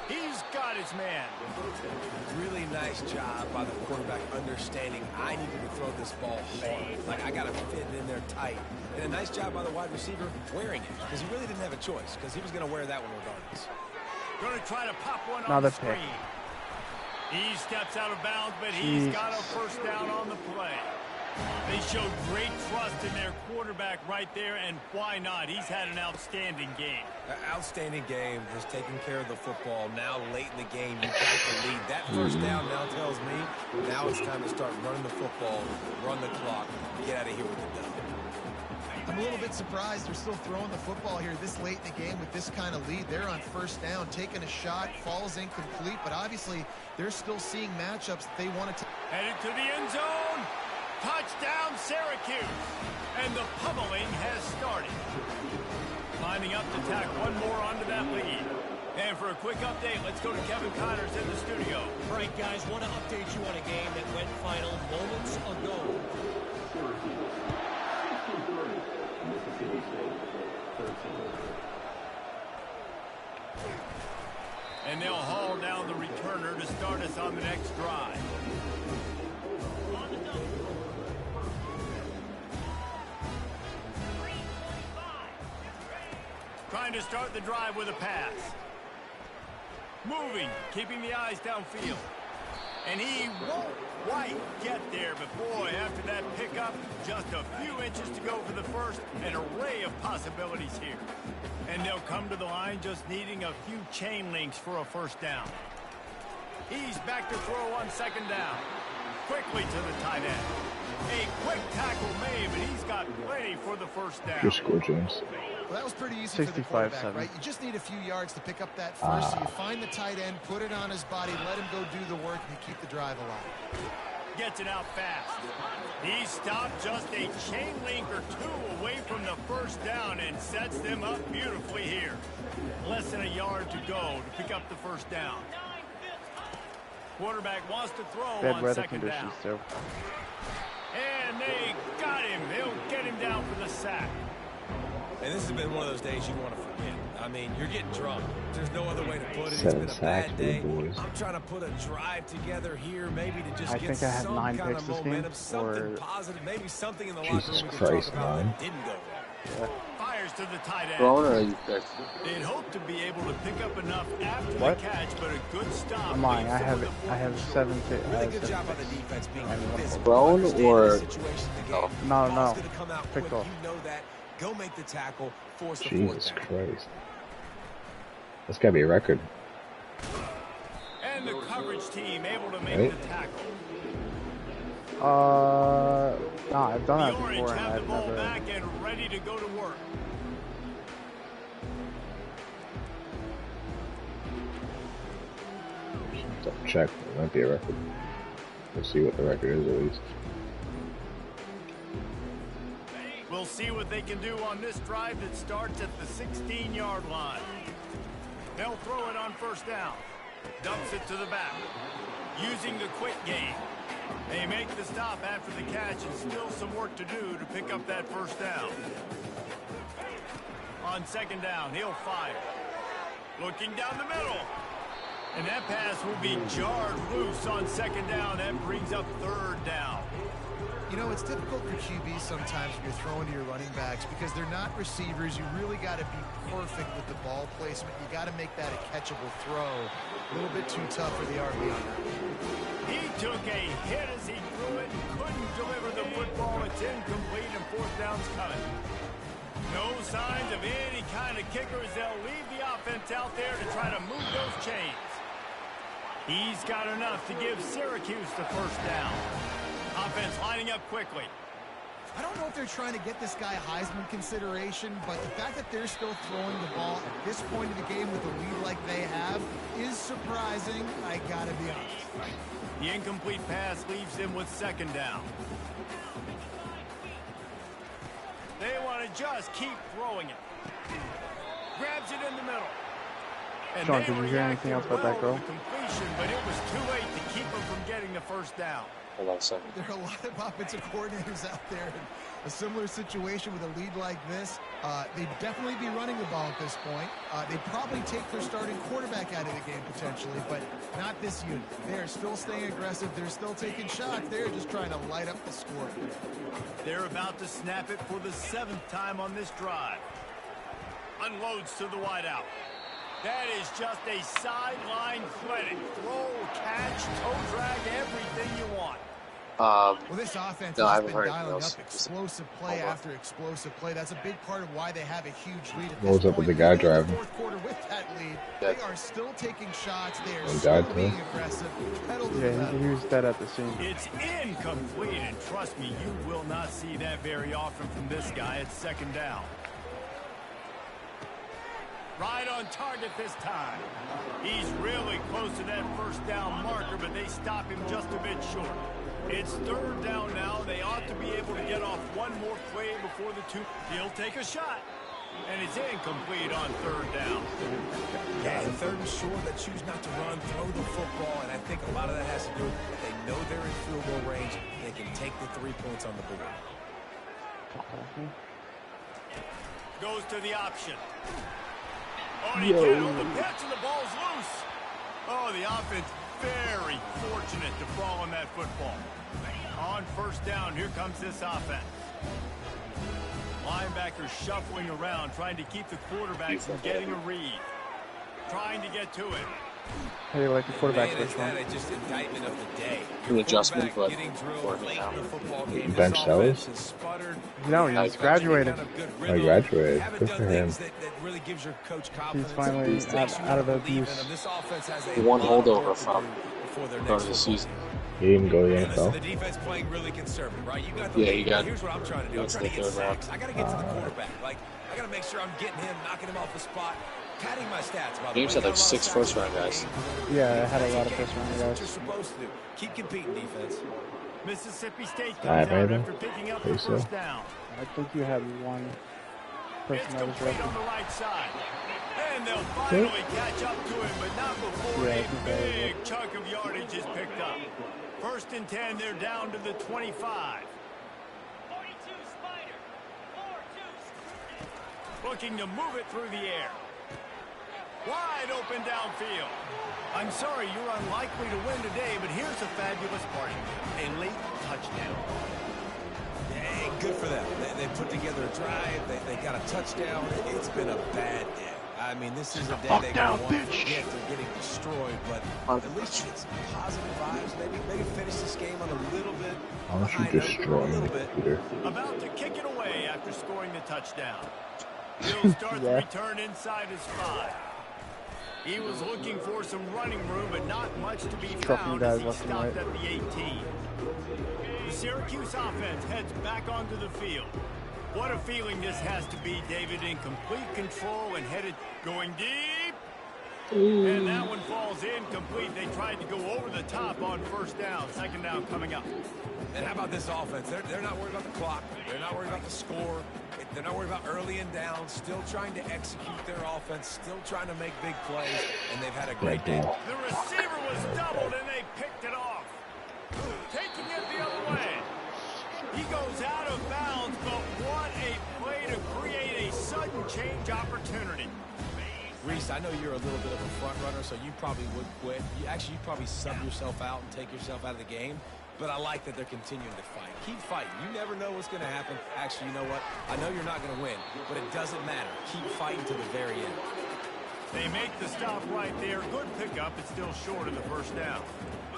He's got his man. Really nice job by the quarterback understanding I needed to throw this ball hard. Like, I got to fit it in there tight. And a nice job by the wide receiver wearing it, because he really didn't have a choice, because he was going to wear that one regardless. Going to try to pop one on Another the screen. pick. He steps out of bounds, but he's got a first down on the play. They showed great trust in their quarterback right there, and why not? He's had an outstanding game. Outstanding game, has taken care of the football. Now late in the game, you got the lead. That first down now tells me now it's time to start running the football, run the clock, get out of here with the dub. I'm a little bit surprised they're still throwing the football here this late in the game with this kind of lead. They're on first down, taking a shot, falls incomplete, but obviously they're still seeing matchups that they want to take. Headed to the end zone. Touchdown, Syracuse. And the pummeling has started. Lining up to tack one more onto that lead. And for a quick update, let's go to Kevin Connors in the studio. All right, guys, want to update you on a game that went final moments ago. And they'll haul down the returner to start us on the next drive. Trying to start the drive with a pass. Moving, keeping the eyes downfield. And he won't quite get there, but boy, after that pickup, just a few inches to go for the first, an array of possibilities here. And they'll come to the line just needing a few chain links for a first down. He's back to throw on second down. Quickly to the tight end. A quick tackle made, but he's got plenty for the first down. Your score, James. Well, that was pretty easy for the quarterback, right? You just need a few yards to pick up that first. So you find the tight end, put it on his body, let him go do the work, and you keep the drive alive. Gets it out fast. He stopped just a chain link or two away from the first down and sets them up beautifully here. Less than a yard to go to pick up the first down. Quarterback wants to throw Bad on weather second conditions, down. too. And they got him. They'll get him down for the sack. And this has been one of those days you want to forget. I mean, you're getting drunk. There's no other way to put it. It's been a bad day. I'm trying to put a drive together here, maybe to just get some kind of momentum, something positive, maybe something in the locker room we can talk about that didn't go wrong. Fires to the tight end. Thrown or are you fixed? They'd hope to be able to pick up enough after the catch, but a good stop. I'm lying. I have 7 picks. Really good job by the defense being physical. Thrown or no. Picked off. You know that. Go make the tackle, force the Jesus fourth down. Christ. That's gotta be a record. And the coverage team able to make the tackle. Nah, I've done that The Orange before, and have the I've ball never. back and ready to go to work. Double check. It might be a record. We'll see what the record is at least. We'll see what they can do on this drive that starts at the 16-yard line. They'll throw it on first down. Dumps it to the back. Using the quick game. They make the stop after the catch and still some work to do to pick up that first down. On second down, he'll fire. Looking down the middle. And that pass will be jarred loose on second down. That brings up third down. You know, it's difficult for QBs sometimes when you're throwing to your running backs because they're not receivers. You really got to be perfect with the ball placement. You got to make that a catchable throw. A little bit too tough for the RB on that. He took a hit as he threw it, couldn't deliver the football. It's incomplete and fourth down's coming. No signs of any kind of kickers. They'll leave the offense out there to try to move those chains. He's got enough to give Syracuse the first down. Offense lining up quickly. I don't know if they're trying to get this guy Heisman consideration, but the fact that they're still throwing the ball at this point of the game with a lead like they have is surprising, I gotta be honest. The incomplete pass leaves them with second down. They want to just keep throwing it. Grabs it in the middle. And Sean, did you hear anything else about that girl? Completion, but it was too late to keep them from getting the first down. Hold on a second. There are a lot of offensive coordinators out there in a similar situation with a lead like this. They'd definitely be running the ball at this point. They'd probably take their starting quarterback out of the game potentially, but not this unit. They're still staying aggressive. They're still taking shots. They're just trying to light up the score. They're about to snap it for the 7th time on this drive. Unloads to the wideout. That is just a sideline clinic. Throw, catch, toe drag, everything you want. Well, this offense has been dialing up else. explosive play after explosive play. That's a big part of why they have a huge lead at What was this up with point. the guy driving? Fourth quarter with that lead, Yeah. they are still taking shots. They are One still guy, being too? aggressive. Pedal to the Yeah, metal. he was dead at the scene. It's incomplete, and trust me, you will not see that very often from this guy at second down. Right on target this time. He's really close to that first down marker, but they stop him just a bit short. It's third down now. They ought to be able to get off one more play before the two. He'll take a shot. And it's incomplete on third down. Yeah, the third and short that choose not to run, throw the football, and I think a lot of that has to do with they know they're in field goal range. They can take the 3 points on the board. Goes to the option. Oh, and he can't hold the pitch, and the ball's loose. Oh, the offense very fortunate to fall on that football. On first down, here comes this offense. Linebackers shuffling around, trying to keep the quarterback from getting a read. Trying to get to it. Hey, like the quarterback Man, is switch that one. just indictment of the day? An adjustment, but Getting drilled for him late now. in the football game. Bench This Sellers? offense has sputtered. No, Yeah, he's it's graduated. kind of good I rhythm. graduated. They haven't Good done for him. things that really gives your coach confidence. He's finally Makes you out of the wanna believe in abuse. them. This offense has a One lot of holdover work to from do before their the next start of the football season. game. He didn't even go to the Hey, listen, NFL. the defense playing really conservative, right? You got the Yeah, he lead. got- Here's what I'm trying to do. I'm that's trying to the get third round. sacks. I got to get to the quarterback. Like, I got to make sure I'm getting him, knocking him off the spot, padding my stats. By the James way, had like got a lot of 6 sacks first-round in the guys. game. Yeah, I had a lot of Okay, first round that's what guys. you're supposed to do. Keep competing, defense. Mississippi State I comes out made him. after picking up Think the so. first down. I think you had one person It's that was complete ready. on the right side. And they'll finally catch up to him, but not before Yeah, I a think that was big chunk of yardage is picked up. 1st and 10, they're down to the 25. Looking to move it through the air. Wide open downfield. I'm sorry, you're unlikely to win today, but here's a fabulous part. A late touchdown. Hey, good for them. They put together a drive. They got a touchdown. It's been a bad day. I mean, this is a day they got one. Yes, they're getting destroyed, but at least get some positive vibes. Maybe finish this game on a little bit. Why don't you destroy me, Peter? About to kick it away after scoring the touchdown. He'll start the return inside his 5. He was looking for some running room, but not much to be found as he stopped at the 18. The Syracuse offense heads back onto the field. What a feeling this has to be, David, in complete control and headed going deep. And that one falls incomplete. They tried to go over the top on first down. 2nd down coming up. And how about this offense? They're not worried about the clock. They're not worried about the score. They're not worried about early and down. Still trying to execute their offense. Still trying to make big plays. And they've had a great day. The receiver was doubled, and they picked it off. Taking it the other way. He goes out of bounds, but what a play to create a sudden change opportunity. Reese, I know you're a little bit of a front runner, so you probably would quit. You'd probably sub yourself out and take yourself out of the game. But I like that they're continuing to fight. Keep fighting. You never know what's going to happen. Actually, you know what? I know you're not going to win, but it doesn't matter. Keep fighting to the very end. They make the stop right there. Good pickup. It's still short of the first down.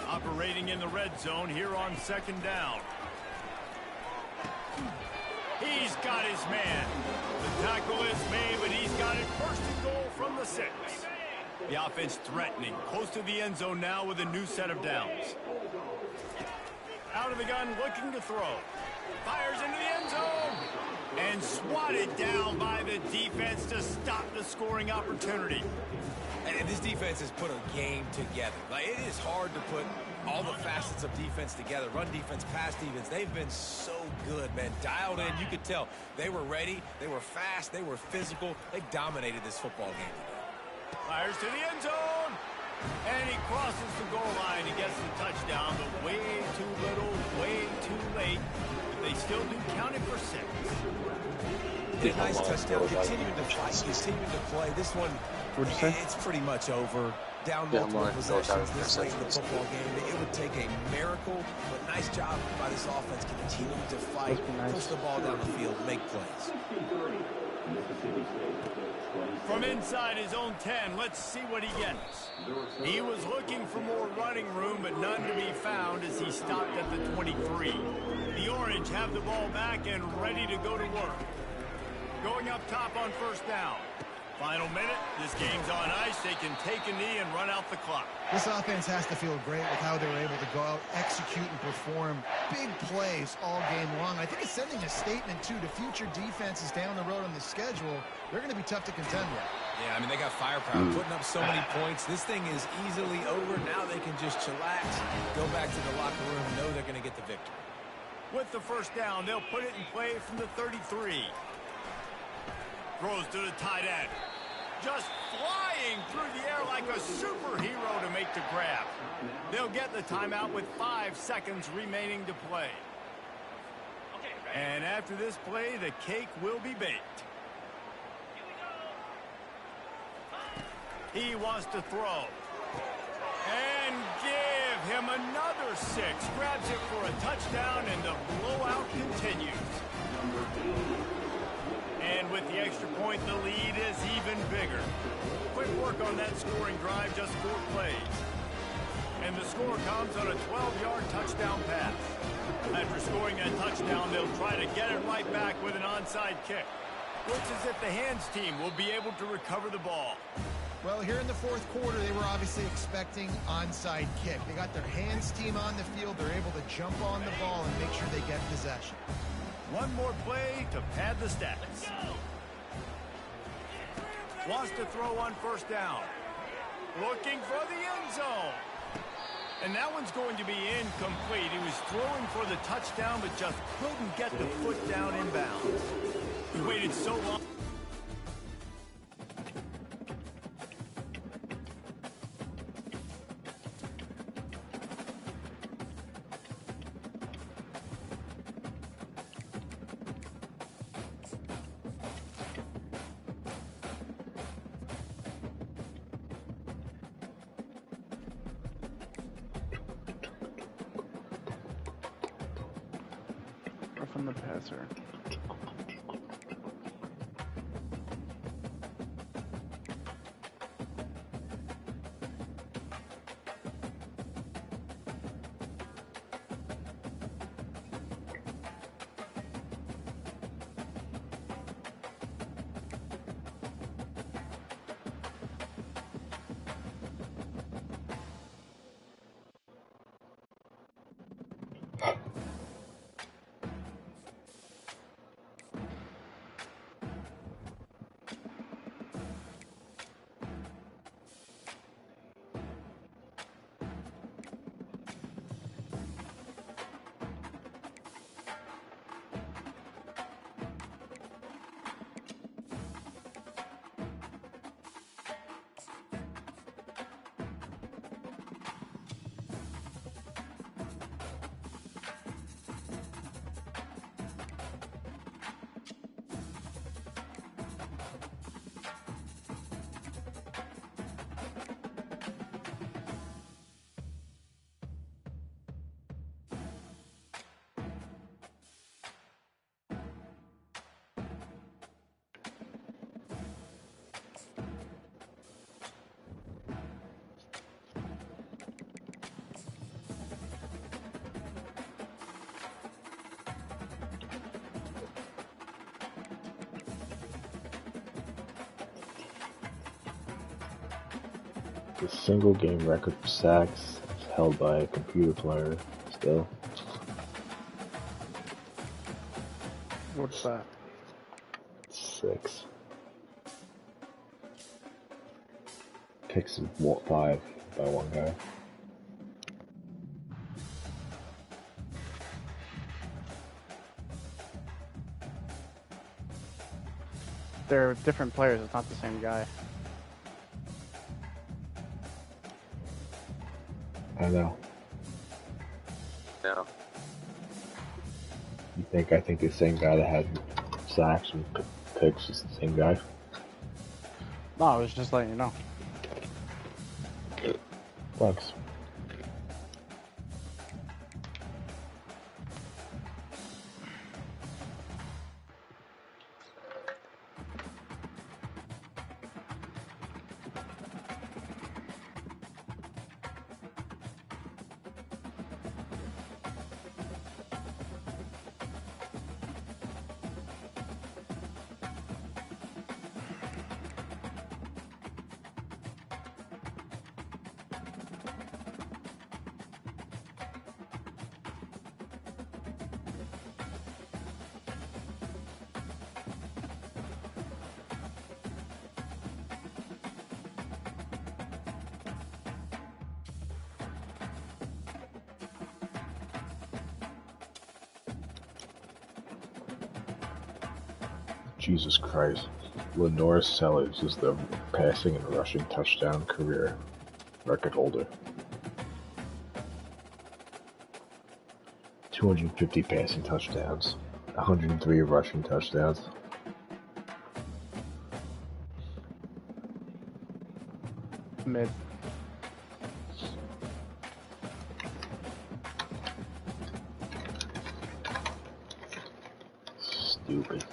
Operating in the red zone here on 2nd down. He's got his man. The tackle is made, but he's got it 1st and goal from the 6. The offense threatening. Close to the end zone now with a new set of downs. Out of the gun, looking to throw. Fires into the end zone. And swatted down by the defense to stop the scoring opportunity. And this defense has put a game together. Like, it is hard to put all the facets of defense together. Run defense, pass defense. They've been so good, man. Dialed in. You could tell they were ready. They were fast. They were physical. They dominated this football game today. Fires to the end zone. And he crosses the goal line and gets the touchdown, but way too little, way too late. But they still do count it for 6. A nice touchdown. Continuing to fight, continuing to play. This one, What'd you say? it's pretty much over. Down multiple possessions this late in the football game. It would take a miracle, but nice job by this offense continuing to fight, push the ball down the field, make plays. From inside his own 10, let's see what he gets. He was looking for more running room, but none to be found as he stopped at the 23. The Orange have the ball back and ready to go to work. Going up top on first down. Final minute. This game's on ice. They can take a knee and run out the clock. This offense has to feel great with how they were able to go out, execute, and perform big plays all game long. I think it's sending a statement, too, to future defenses down the road on the schedule. They're going to be tough to contend with. Yeah, I mean, they got firepower, putting up so many points. This thing is easily over. Now they can just chillax, go back to the locker room, know they're going to get the victory. With the first down, they'll put it in play from the 33. Throws to the tight end. Just flying through the air like a superhero to make the grab. They'll get the timeout with 5 seconds remaining to play. And after this play, the cake will be baked. He wants to throw. And give him another 6. Grabs it for a touchdown, and the blowout continues. And with the extra point, the lead is even bigger. Quick work on that scoring drive, just 4 plays. And the score comes on a 12-yard touchdown pass. After scoring that touchdown, they'll try to get it right back with an onside kick. Looks as if the hands team will be able to recover the ball. Well, here in the fourth quarter, they were obviously expecting onside kick. They got their hands team on the field. They're able to jump on the ball and make sure they get possession. One more play to pad the stats. Wants to throw on first down. Looking for the end zone. And that one's going to be incomplete. He was throwing for the touchdown, but just couldn't get the foot down inbounds. He waited so long. From the passer. The single game record for sacks is held by a computer player still. What's that? 6. Picks 5 by one guy. They're different players. It's not the same guy. I know. Yeah. I think the same guy that had sacks and picks is the same guy. No, I was just letting you know. Thanks. Jesus Christ. Lenore Sellers is the passing and rushing touchdown career record holder. 250 passing touchdowns, 103 rushing touchdowns. Mid. Stupid.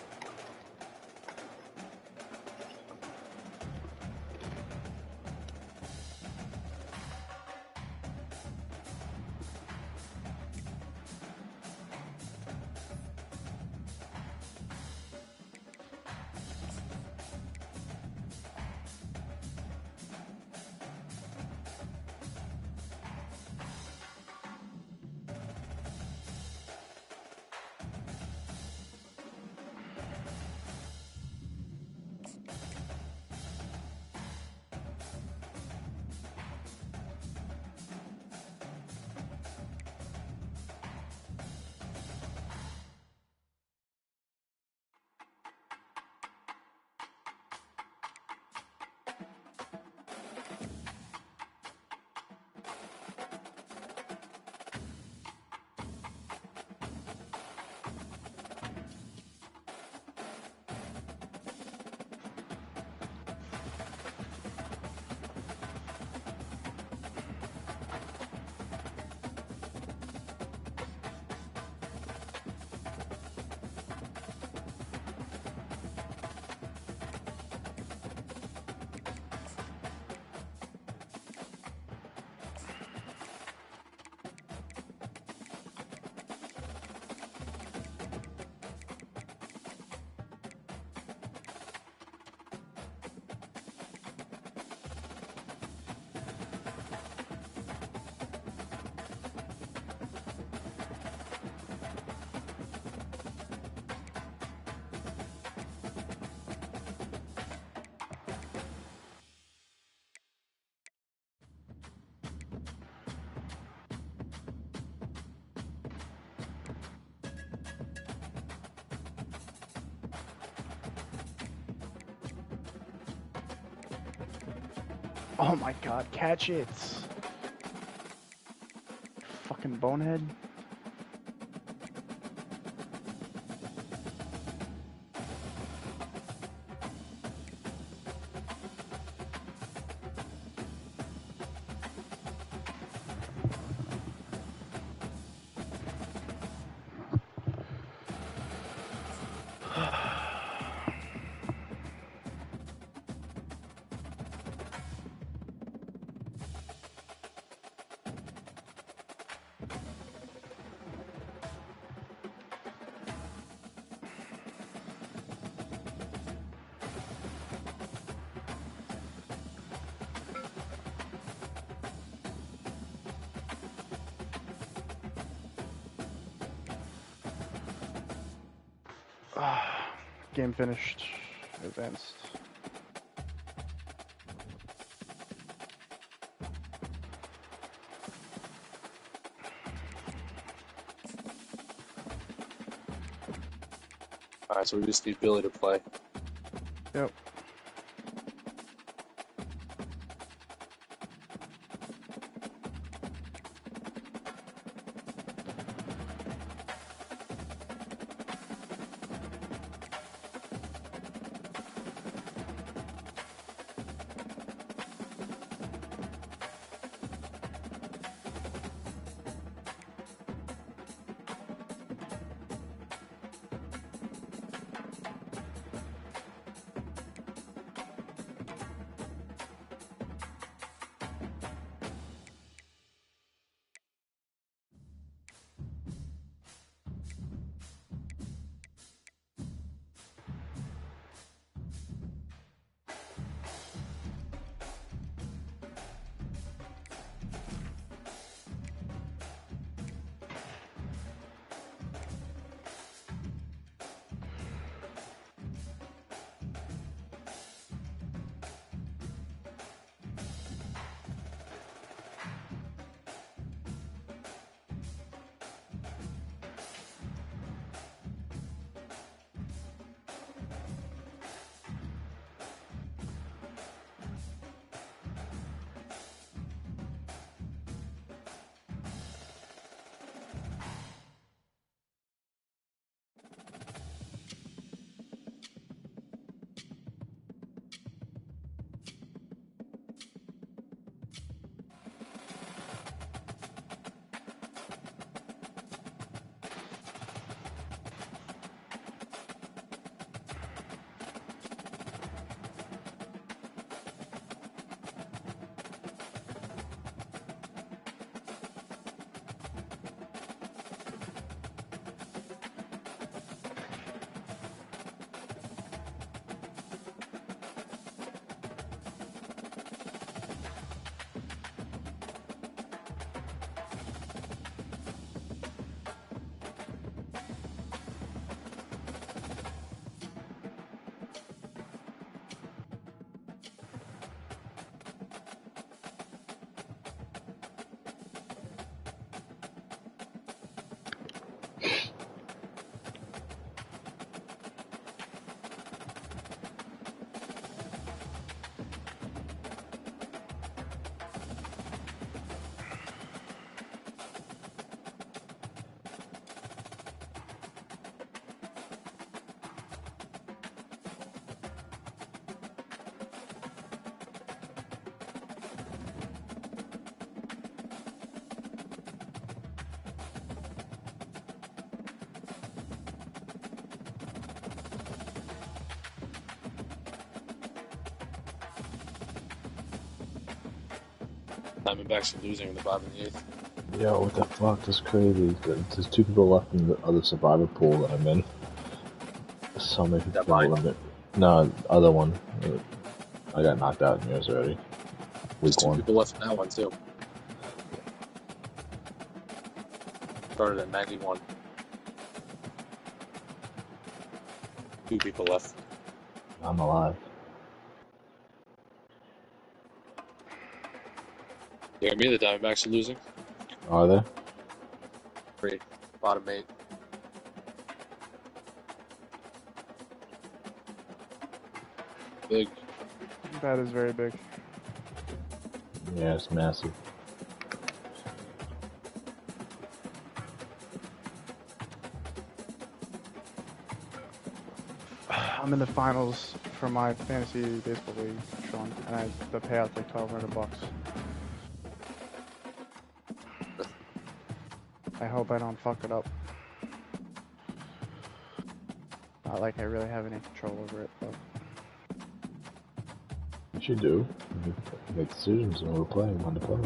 Oh my god, catch it. Fucking bonehead. Game finished. Advanced. Alright, so we just need Billy to play. Yep. Diamondbacks are losing in the bottom of the 8th. Yo, what the fuck? That's crazy. There's 2 people left in the other survivor pool that I'm in. So many people That mine? eliminated. No, other one. I got knocked out in yours already. There's Week 2 1. people left in that one, too. Started at 91. 2 people left. I'm alive. You hear me? The Diamondbacks are losing. Are they? 3. Bottom 8. Big. That is very big. Yeah, it's massive. I'm in the finals for my fantasy baseball league, Sean, and the payout's like $1,200. I hope I don't fuck it up. Not like I really have any control over it, but What you do, you make decisions on who to play and when to play.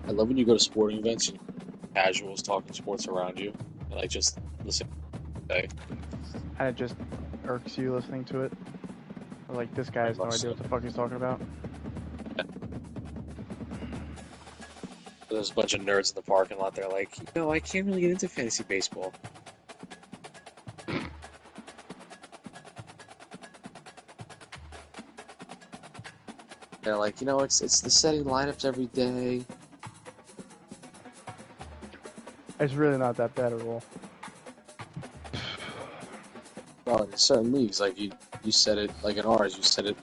I love when you go to sporting events and casuals talking sports around you, and like just listen. Okay, and it just irks you listening to it. Like, this guy has no idea what the fuck he's talking about. there's a bunch of nerds in the parking lot. They're like, I can't really get into fantasy baseball. They're like, it's the setting lineups every day. It's really not that bad at all. Well, in certain leagues, like you set it, like in ours, you set it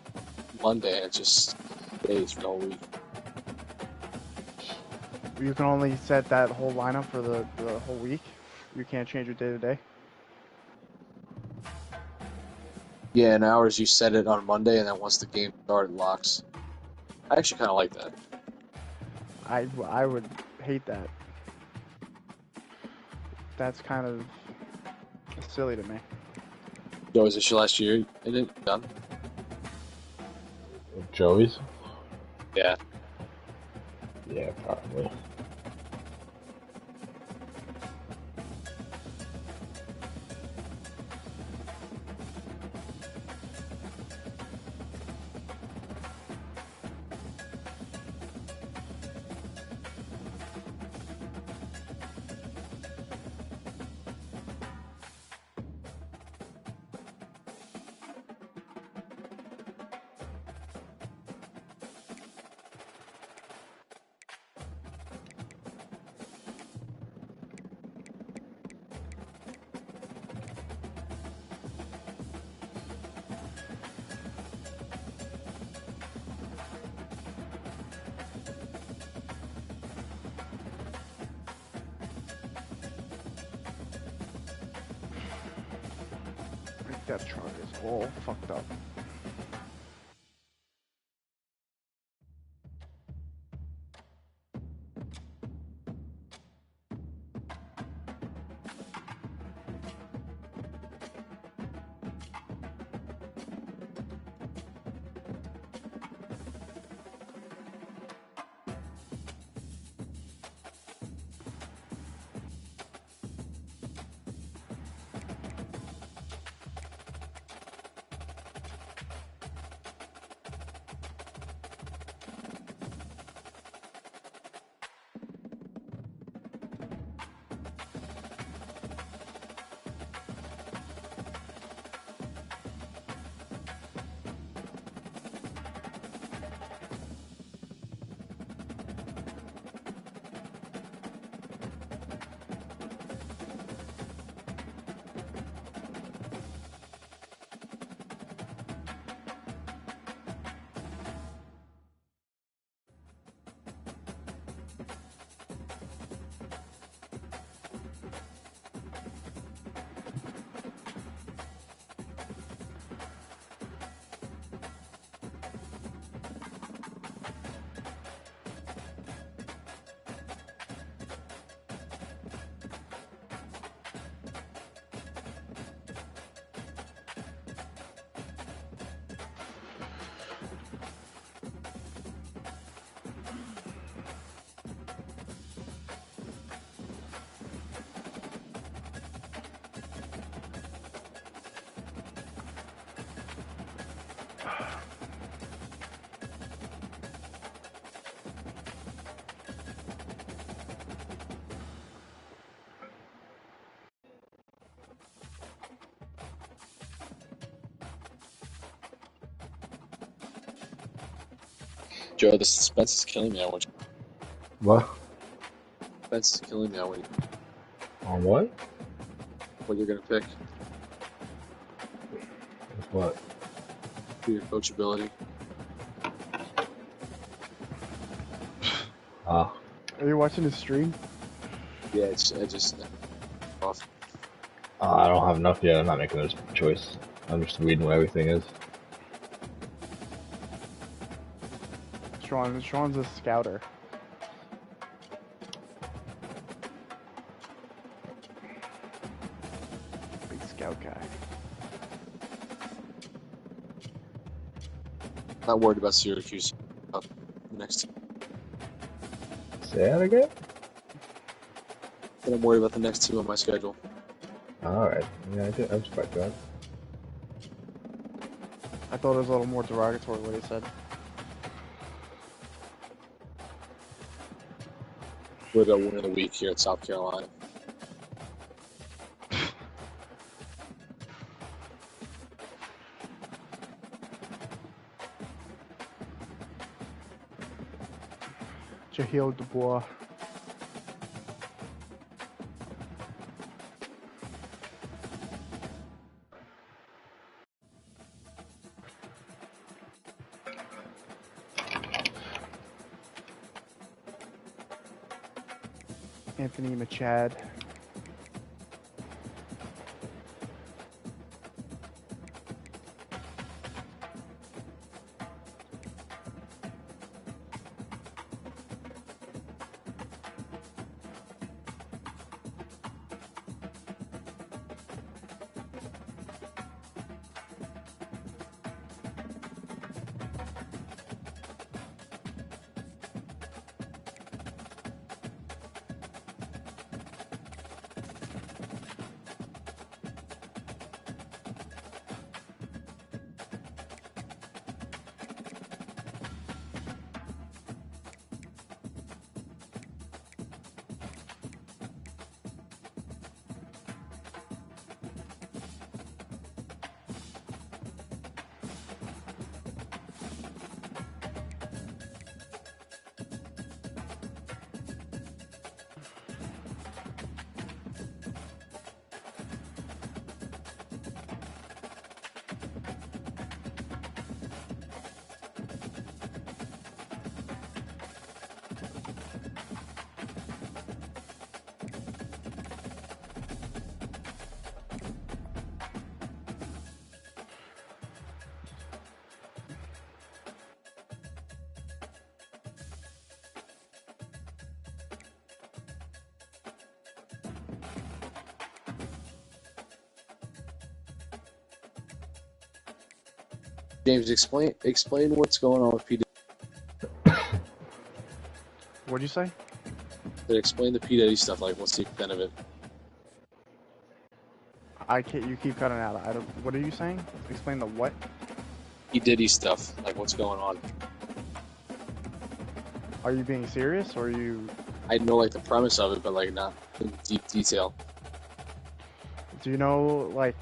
Monday, and it just stays for the whole week. You can only set that whole lineup for the whole week. You can't change it day to day. Yeah, in ours, you set it on Monday, and then once the game starts, it locks. I actually kind of like that. I would hate that. That's kind of silly to me. Joe, is this your last year in it? Done? Joey's? Yeah. Yeah, probably. My depth chart is all fucked up. Joe, the suspense is killing me. I want you. What? Defense is killing me now. On what? What you're gonna pick What? for your coachability. Ah. Are you watching the stream? Yeah, I just off. I don't have enough yet. I'm not making this choice. I'm just reading what everything is. Sean's a scouter. Big scout guy. Not worried about Syracuse. Next, Say that again? but I'm worried about the next two on my schedule. Alright. Yeah, I respect that. I thought it was a little more derogatory what he said. Worried about win of the week here at South Carolina. Jahil Dubois. Anthony Machad. James, explain what's going on with P. What'd you say? Explain the P. Diddy stuff. Like, what's the extent of it? I can't. You keep cutting out. I don't. What are you saying? Explain the what? P. Diddy stuff. Like, what's going on? Are you being serious or are you? I know like the premise of it, but like not in deep detail. Do you know like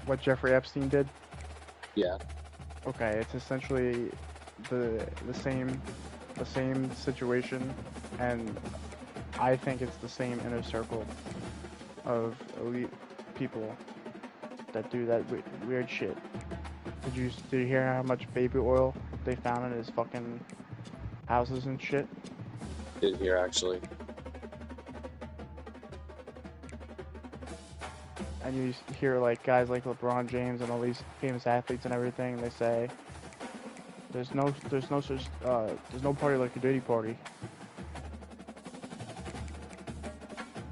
what Jeffrey Epstein did? Yeah. Okay, it's essentially the same situation, and I think it's the same inner circle of elite people that do that weird shit. Did you hear how much baby oil they found in his fucking houses and shit? Didn't hear actually. And you hear like guys like LeBron James and all these famous athletes and everything. They say there's no party like a Diddy party.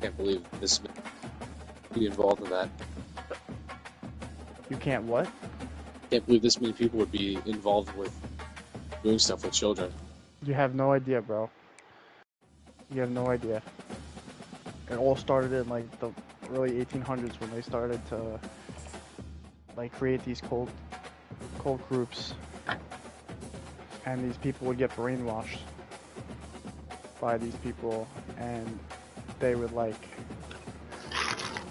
Can't believe this be involved in that. You can't what? Can't believe this many people would be involved with doing stuff with children. You have no idea, bro. You have no idea. It all started in like the early 1800s when they started to like create these cult groups, and these people would get brainwashed by these people, and they would like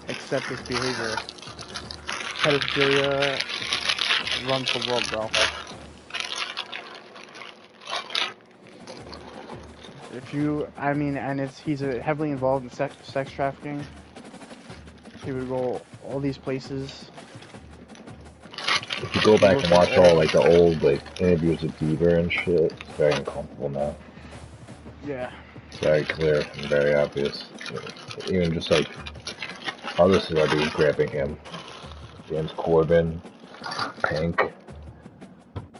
accept this behavior. Pedophilia runs the world, bro. If you, I mean, and he's heavily involved in sex trafficking. He would go all these places. If you go back and watch all like the old like interviews with Bieber and shit, it's very uncomfortable now. Yeah. It's very clear and very obvious. Even just like other celebrities grabbing him. James Corbin, Pink.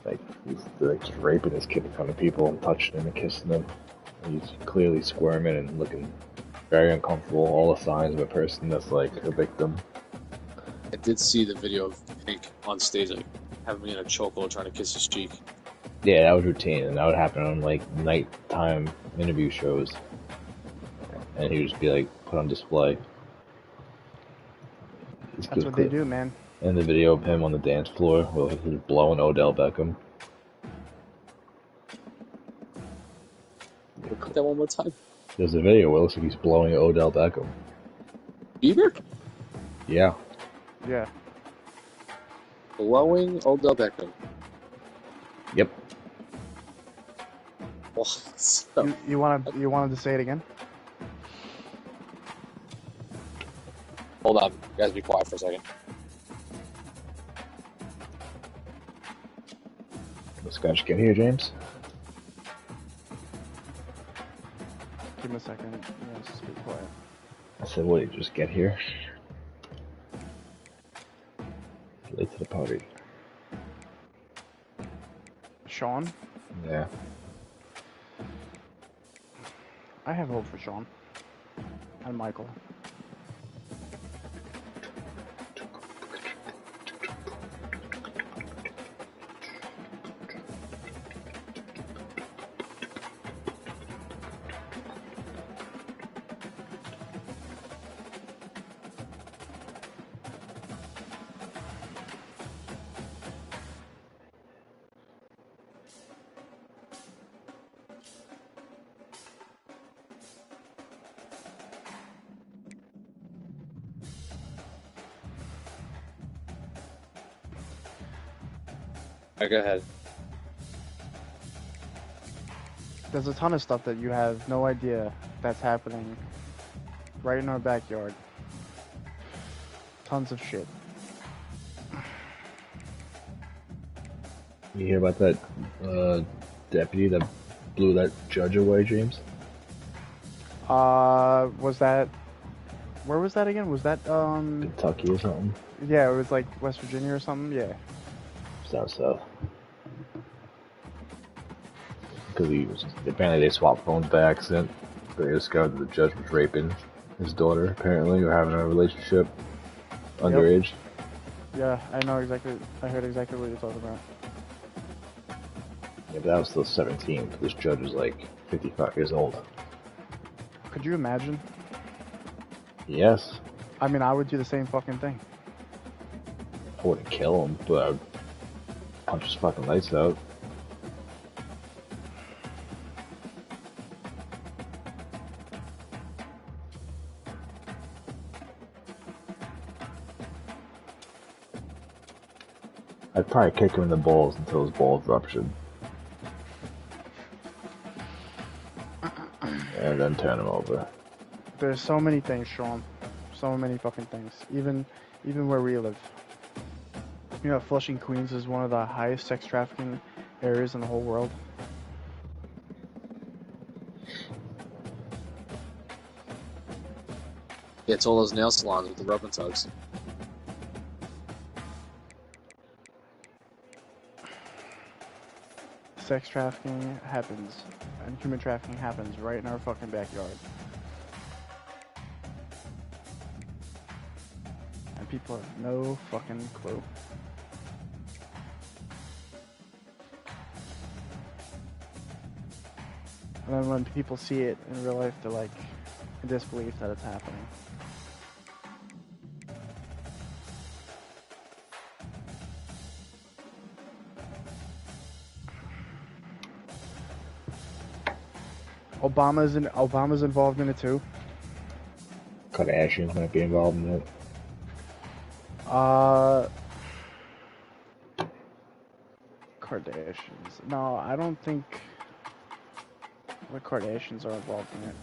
Like he's like just raping his kid in front of people and touching him and kissing him. He's clearly squirming and looking very uncomfortable. All the signs of a person that's like a victim. I did see the video of Pink on stage, like having me in a chokehold trying to kiss his cheek. Yeah, that was routine, and that would happen on like nighttime interview shows. And he would just be like put on display. That's what they do, man. And the video of him on the dance floor where he was blowing Odell Beckham. Put that one more time. There's a video where it looks like he's blowing Odell Beckham. Bieber? Yeah. Yeah. Blowing Odell Beckham. Yep. Well, You wanted to say it again? hold on, guys, be quiet for a second. This guy just get here, James. Give me a second. Yeah, just be quiet. I said, what, did you just get here? Late to the party. Sean? Yeah. I have hope for Sean. And Michael. Alright, go ahead. There's a ton of stuff that you have no idea that's happening right in our backyard. Tons of shit. You hear about that deputy that blew that judge away, James? Was that... Where was that again? Was that, Kentucky or something? Yeah, it was like West Virginia or something, yeah. South. Because apparently they swapped phones by accident. They discovered that the judge was raping his daughter, apparently, or having a relationship underage. Yep. Yeah, I know exactly. I heard exactly what you're talking about. Yeah, but that was still 17. But this judge was like 55 years old. Could you imagine? Yes. I mean, I would do the same fucking thing. I wouldn't kill him, but I would punch his fucking lights out. I'd probably kick him in the balls until his balls ruptured. And then turn him over. There's so many things, Sean. So many fucking things. Even where we live. You know, Flushing, Queens is one of the highest sex trafficking areas in the whole world. Yeah, it's all those nail salons with the rub and tugs. Sex trafficking happens, and human trafficking happens right in our fucking backyard. And people have no fucking clue. And then when people see it in real life, they're like in disbelief that it's happening. Obama's involved in it too. Kardashians might be involved in it. Kardashians. No, I don't think. The Kardashians are involved in it.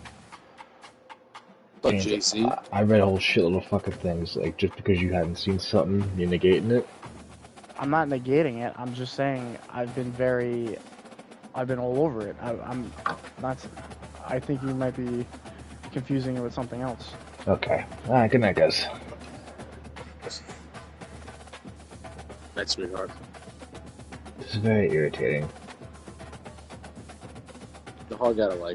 But James, Jay-Z, I read a whole shitload of fucking things. Like, just because you haven't seen something, you're negating it. I'm not negating it. I'm just saying I've been all over it. I'm not. I think you might be confusing it with something else. Okay. Alright, good night, guys. that's sweetheart. This is very irritating. The hog gotta like